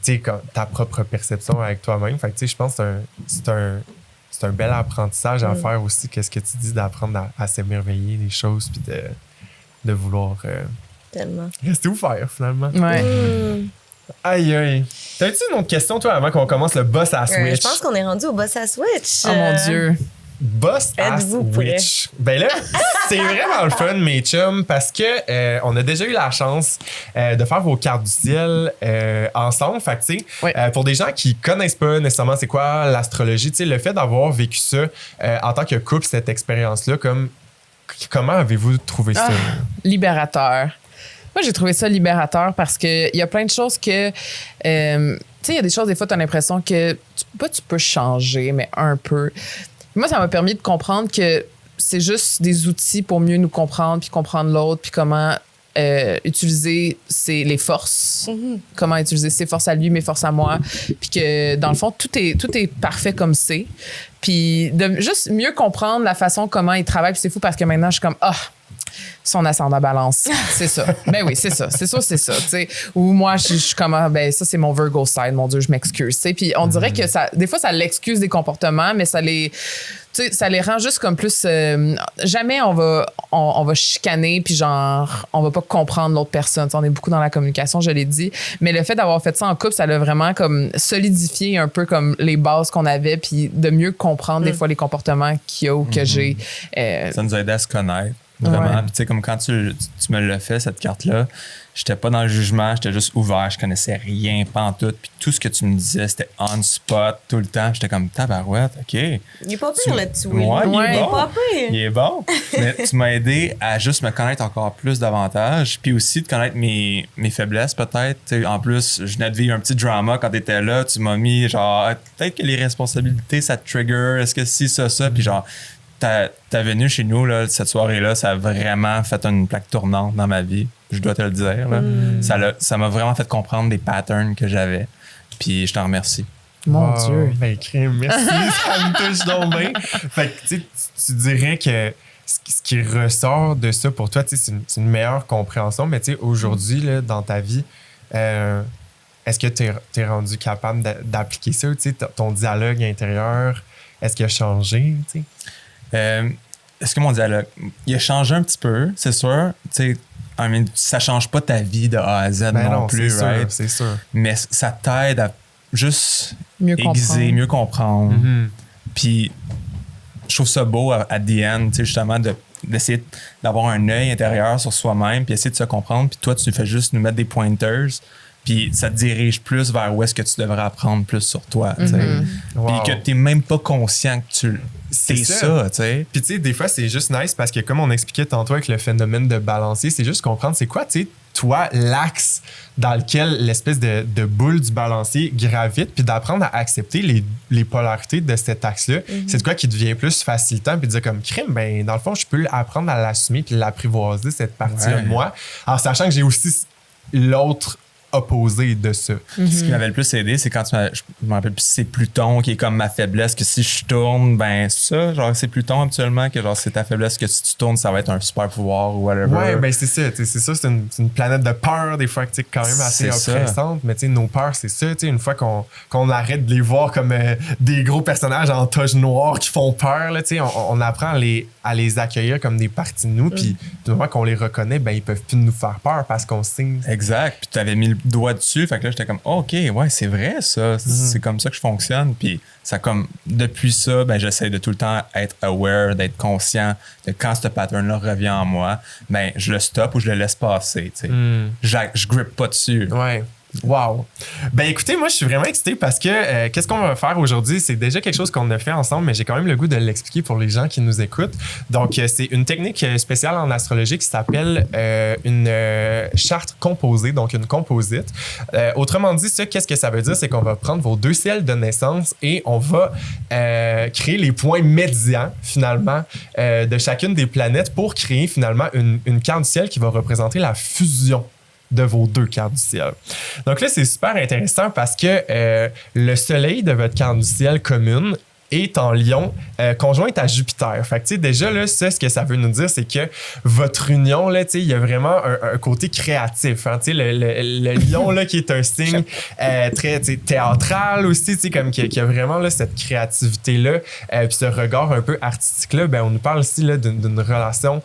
tu sais, ta propre perception avec toi-même. Fait que, tu sais, je pense que c'est un bel apprentissage à faire aussi, qu'est-ce que tu dis, d'apprendre à s'émerveiller des choses, puis de vouloir Tellement. rester ouvert, finalement. Ouais. Aïe, aïe. T'as-tu une autre question, toi, avant qu'on commence le boss à Switch? Je pense qu'on est rendu au boss à Switch. Oh mon Dieu. Boss à Êtes-vous prêts? Switch. Ben là, c'est vraiment le fun, mes chums, parce que on a déjà eu la chance de faire vos cartes du ciel ensemble. Fait que, tu sais, Oui. pour des gens qui connaissent pas nécessairement c'est quoi l'astrologie, tu sais, le fait d'avoir vécu ça en tant que couple, cette expérience-là, comment avez-vous trouvé ça? Libérateur. Moi, j'ai trouvé ça libérateur parce qu'il y a plein de choses que... tu sais, il y a des choses, des fois, tu as l'impression que tu peux changer, mais un peu. Moi, ça m'a permis de comprendre que c'est juste des outils pour mieux nous comprendre, puis comprendre l'autre, puis comment utiliser les forces, comment utiliser ses forces à lui, mes forces à moi, puis que, dans le fond, tout est parfait comme c'est. Puis de juste mieux comprendre la façon comment il travaille. Puis c'est fou parce que maintenant, je suis comme, son ascendant balance. C'est ça. Ben oui, c'est ça. C'est ça, tu sais. Ou moi, je suis comme, ben ça, c'est mon Virgo side. Mon Dieu, je m'excuse. Tu sais. Puis on dirait que des fois, ça l'excuse des comportements, mais ça les rend juste comme plus... jamais on va chicaner, puis genre, on va pas comprendre l'autre personne. T'sais, on est beaucoup dans la communication, je l'ai dit. Mais le fait d'avoir fait ça en couple, ça l'a vraiment comme solidifié un peu comme les bases qu'on avait, puis de mieux comprendre des fois les comportements qu'il y a ou que j'ai. Ça nous a aidé à se connaître. Vraiment. Ouais. Puis, tu sais, comme quand tu me l'as fait, cette carte-là, j'étais pas dans le jugement, j'étais juste ouvert, je connaissais rien, pantoute. Puis tout ce que tu me disais, c'était on spot tout le temps. J'étais comme tabarouette, OK. Il est pas pire là-dessus. Ouais, il est Il est bon. pas pire. Il est bon. Mais tu m'as aidé à juste me connaître encore plus davantage. Puis aussi de connaître mes faiblesses, peut-être. Tu sais, en plus, je venais de vivre un petit drama quand t'étais là. Tu m'as mis genre, peut-être que les responsabilités, ça te trigger. Est-ce que si, ça. Puis genre, ta venue chez nous, là, cette soirée-là, ça a vraiment fait une plaque tournante dans ma vie. Je dois te le dire. Là. Ça m'a vraiment fait comprendre des patterns que j'avais. Puis je t'en remercie. Mon Wow, Dieu. Ben, crème, merci, ça me touche donc bien. Fait que, tu dirais que ce qui ressort de ça pour toi, c'est une meilleure compréhension, mais aujourd'hui, là, dans ta vie, est-ce que tu es rendu capable d'appliquer ça, ton dialogue intérieur, est-ce qu'il a changé? Est-ce que mon dialogue, il a changé un petit peu, c'est sûr. Ça change pas ta vie de A à Z non plus, c'est right? sûr, c'est sûr. Mais ça t'aide à juste Mieux aiguiser, comprendre. mieux comprendre. Mhm. Puis je trouve ça beau à the end, justement, d'essayer d'avoir un œil intérieur sur soi-même, puis essayer de se comprendre. Puis toi, tu fais juste nous mettre des pointers, puis ça te dirige plus vers où est-ce que tu devrais apprendre plus sur toi. Tu sais. Wow. Puis que tu n'es même pas conscient que tu C'est c'est ça, tu sais. Puis, des fois, c'est juste nice parce que, comme on expliquait tantôt avec le phénomène de balancier, c'est juste comprendre c'est quoi, toi, l'axe dans lequel l'espèce de boule du balancier gravite, puis d'apprendre à accepter les polarités de cet axe-là. C'est de quoi qui devient plus facilitant, puis de dire comme crime, ben, dans le fond, je peux apprendre à l'assumer puis l'apprivoiser, cette partie-là de moi, en sachant que j'ai aussi l'autre opposé de ça. Ce qui m'avait le plus aidé, c'est quand je me rappelle plus si c'est Pluton qui est comme ma faiblesse, que si je tourne, ben ça, genre c'est Pluton habituellement, que genre c'est ta faiblesse, que si tu tournes, ça va être un super pouvoir ou whatever. Ouais, ben c'est ça. C'est une planète de peur, des fois, quand même assez C'est oppressante. Mais nos peurs, c'est ça. Une fois qu'on arrête de les voir comme des gros personnages en toge noire qui font peur, là, on apprend à les accueillir comme des parties de nous. Puis du moment qu'on les reconnaît, ben ils peuvent plus nous faire peur parce qu'on sait. Exact. Puis tu avais mis le doigt dessus, fait que là j'étais comme OK, ouais, c'est vrai ça, c'est comme ça que je fonctionne. Puis ça comme depuis ça, ben j'essaie de tout le temps être aware, d'être conscient de quand ce pattern là revient en moi, ben je le stoppe ou je le laisse passer, tu sais. Je grippe pas dessus. Ouais. Wow! Ben écoutez, moi je suis vraiment excité parce que qu'est-ce qu'on va faire aujourd'hui? C'est déjà quelque chose qu'on a fait ensemble, mais j'ai quand même le goût de l'expliquer pour les gens qui nous écoutent. Donc, c'est une technique spéciale en astrologie qui s'appelle une charte composée, donc une composite. Autrement dit, ça, qu'est-ce que ça veut dire? C'est qu'on va prendre vos 2 ciels de naissance et on va créer les points médians, finalement, de chacune des planètes pour créer finalement une carte du ciel qui va représenter la fusion de vos 2 cartes du ciel. Donc là, c'est super intéressant parce que le soleil de votre carte du ciel commune est en Lion, conjointe à Jupiter. Fait que, tu sais, déjà, là, ça, ce que ça veut nous dire, c'est que votre union, là, tu sais, il y a vraiment un côté créatif. Hein, tu sais, le Lion, là, qui est un signe très, tu sais, théâtral aussi, tu sais, comme qui a vraiment, là, cette créativité-là, puis ce regard un peu artistique-là, ben, on nous parle ici, là, d'une relation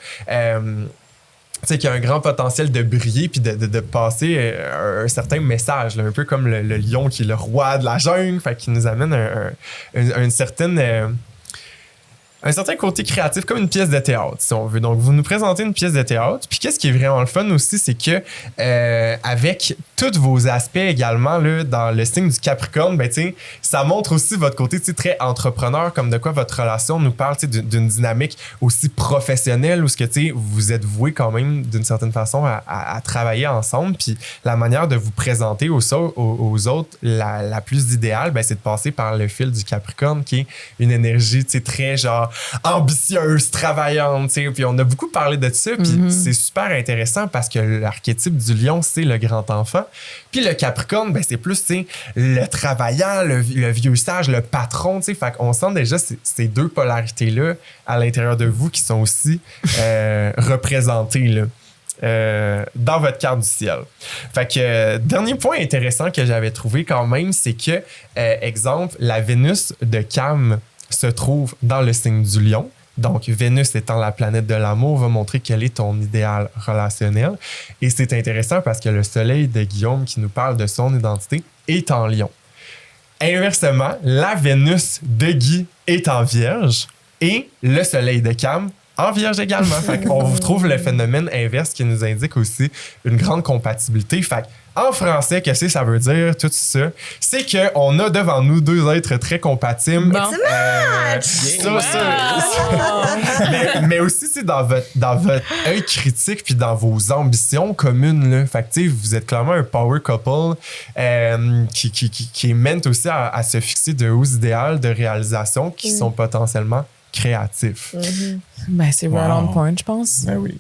tu sais, qui a un grand potentiel de briller puis de passer un certain message, là, un peu comme le lion qui est le roi de la jungle, fait qui nous amène une certaine... un certain côté créatif, comme une pièce de théâtre, si on veut. Donc, vous nous présentez une pièce de théâtre. Puis, qu'est-ce qui est vraiment le fun aussi, c'est que avec tous vos aspects également là, dans le signe du Capricorne, ben, ça montre aussi votre côté très entrepreneur, comme de quoi votre relation nous parle d'une dynamique aussi professionnelle où ce que vous êtes voués quand même d'une certaine façon à travailler ensemble. Puis, la manière de vous présenter aux autres, la plus idéale, ben, c'est de passer par le fil du Capricorne, qui est une énergie très genre ambitieuse, travaillante, tu sais. Puis on a beaucoup parlé de ça, puis c'est super intéressant parce que l'archétype du lion, c'est le grand enfant. Puis le Capricorne, ben c'est plus, tu sais, le travaillant, le vieux sage, le patron, tu sais. Fait qu'on sent déjà ces 2 polarités-là à l'intérieur de vous qui sont aussi représentées, là. Dans votre carte du ciel. Fait que dernier point intéressant que j'avais trouvé quand même, c'est que, exemple, la Vénus de Cam se trouve dans le signe du lion. Donc, Vénus étant la planète de l'amour, va montrer quel est ton idéal relationnel. Et c'est intéressant parce que le soleil de Guillaume, qui nous parle de son identité, est en lion. Inversement, la Vénus de Guy est en vierge et le soleil de Cam en vierge également. Fait qu'on vous trouve le phénomène inverse qui nous indique aussi une grande compatibilité. Fait en français, qu'est-ce que ça veut dire, tout ça? C'est qu'on a devant nous 2 êtres très compatibles. Bon. Mais aussi, dans votre œil critique puis dans vos ambitions communes. Là. Fait que, vous êtes clairement un power couple qui mène aussi à se fixer de hauts idéaux de réalisation qui sont potentiellement créatifs. Ben, c'est right on point, je pense. Ben oui.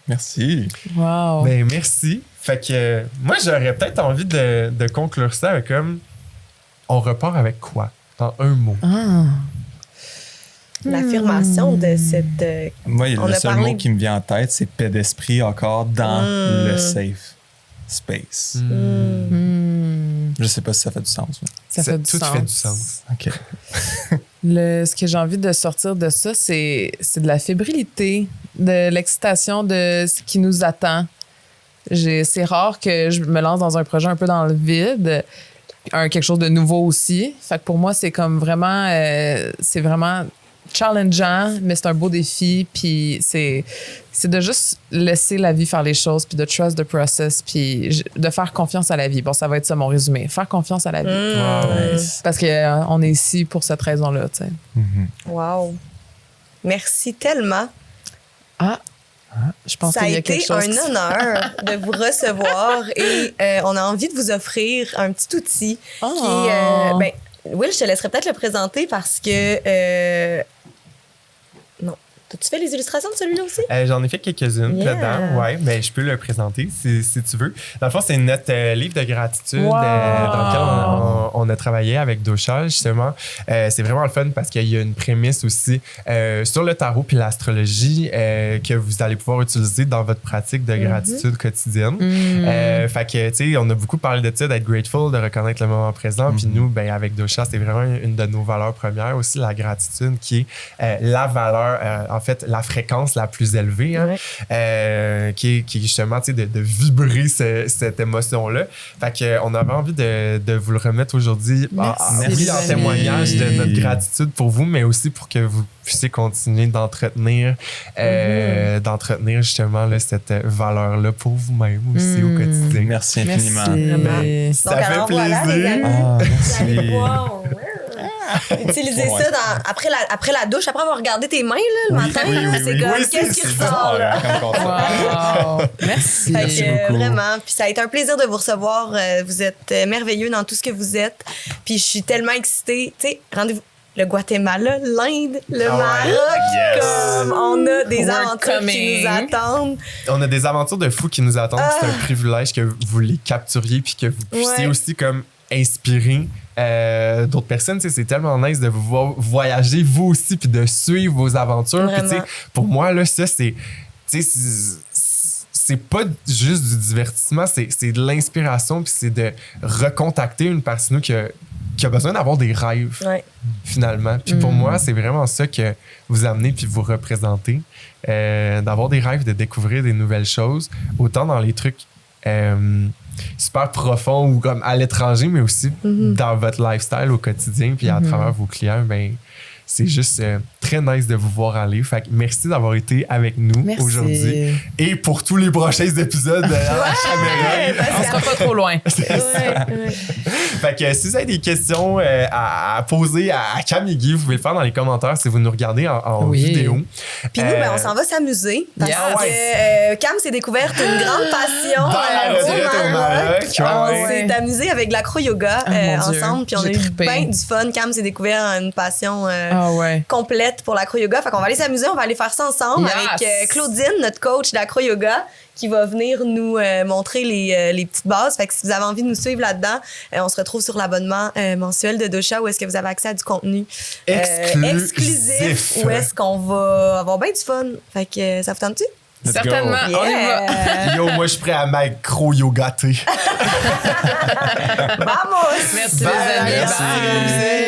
Merci. Wow. Ben, merci. Fait que moi, j'aurais peut-être envie de conclure ça avec comme on repart avec quoi? En un mot. L'affirmation de cette... Moi, le seul mot qui me vient en tête, c'est paix d'esprit encore dans le safe space. Je sais pas si ça fait du sens. Mais... Ça fait du tout sens. fait du sens. OK. Ce que j'ai envie de sortir de ça, c'est de la fébrilité, de l'excitation de ce qui nous attend. C'est rare que je me lance dans un projet un peu dans le vide, quelque chose de nouveau aussi. Fait que pour moi, c'est comme vraiment, c'est vraiment challengeant, mais c'est un beau défi. Puis c'est de juste laisser la vie faire les choses, puis de trust the process, puis de faire confiance à la vie. Bon, ça va être ça mon résumé. Faire confiance à la vie. Wow. Nice. Parce qu'on est ici pour cette raison-là, tu sais. Wow. Merci tellement. Je pense Ça a qu'il y a été quelque chose. un honneur de vous recevoir et on a envie de vous offrir un petit outil qui est... Will, je te laisserai peut-être le présenter parce que... non. T'as-tu fait les illustrations de celui-là aussi? J'en ai fait quelques-unes dedans, ouais, mais je peux le présenter si tu veux. Dans le fond, c'est notre livre de gratitude dans lequel on a travaillé avec Dosha, justement. C'est vraiment le fun parce qu'il y a une prémisse aussi sur le tarot puis l'astrologie que vous allez pouvoir utiliser dans votre pratique de gratitude quotidienne. Fait que, tu sais, on a beaucoup parlé de ça, d'être grateful, de reconnaître le moment présent. Puis nous, ben, avec Dosha, c'est vraiment une de nos valeurs premières aussi, la gratitude, qui est la valeur en fait, la fréquence la plus élevée, hein, Ouais. qui est justement, tu sais, de vibrer cette émotion-là. Fait qu'on avait envie de vous le remettre aujourd'hui. Merci. En témoignage de notre gratitude pour vous, mais aussi pour que vous puissiez continuer d'entretenir justement là, cette valeur-là pour vous-même aussi au quotidien. Merci infiniment. Merci. Ça Donc, fait alors voilà, plaisir. les amis. Ah, Vous allez merci. pouvoir, utiliser Ouais. ça après la douche, après avoir regardé tes mains là, le Oui, matin. oui, là, oui, c'est oui. comme, Oui, qu'est-ce c'est qui ça. ressort là? Wow. Merci. Fait Merci que, beaucoup. vraiment. Puis ça a été un plaisir de vous recevoir. Vous êtes merveilleux dans tout ce que vous êtes. Puis je suis tellement excitée. Tu sais, rendez-vous. Le Guatemala, l'Inde, le Ah ouais. Maroc. Yes. Comme on a des We're aventures qui coming. nous attendent. On a des aventures de fous qui nous attendent. puis C'est un privilège que vous les capturiez puis que vous puissiez Ouais. aussi comme inspirer d'autres personnes. Tu sais, c'est tellement nice de vous voir voyager vous aussi puis de suivre vos aventures. Puis, tu sais, Vraiment. pour moi, là, ça, c'est... tu sais, c'est pas juste du divertissement, c'est de l'inspiration puis c'est de recontacter une partie de nous qui a besoin d'avoir des rêves. Ouais. Finalement. Puis pour moi, c'est vraiment ça que vous amenez puis vous représentez. D'avoir des rêves, de découvrir des nouvelles choses, autant dans les trucs super profonds ou comme à l'étranger, mais aussi dans votre lifestyle au quotidien puis à travers vos clients. Ben, c'est juste très nice de vous voir aller. Fait que merci d'avoir été avec nous Merci. aujourd'hui. Et pour tous les prochains épisodes à la caméra. On sera pas trop loin. Ouais. Fait que si vous avez des questions à poser à Cam et Guy, vous pouvez le faire dans les commentaires si vous nous regardez en Oui. vidéo. Puis nous, ben, on s'en va s'amuser. Parce Yes. que Cam s'est découverte une grande passion Dans la retraite au Maroc. On Ouais. s'est amusé avec l'acro-yoga Ah, mon Dieu. ensemble. Puis on a J'ai eu trippé. bien du fun. Cam s'est découvert une passion Ah ouais. complète pour l'acro-yoga. Fait qu'on va aller s'amuser. On va aller faire ça ensemble Yes. avec Claudine, notre coach d'acro-yoga, qui va venir nous montrer les petites bases. Fait que si vous avez envie de nous suivre là-dedans, on se retrouve sur l'abonnement mensuel de Dosha où est-ce que vous avez accès à du contenu exclusif où est-ce qu'on va avoir bien du fun. Fait que ça vous tente-tu? Let's go. Certainement. On y va. Yeah! Yo, moi, je suis prêt à m'accro-yogater. Vamos! Merci Bye. les amis. Merci. Bye.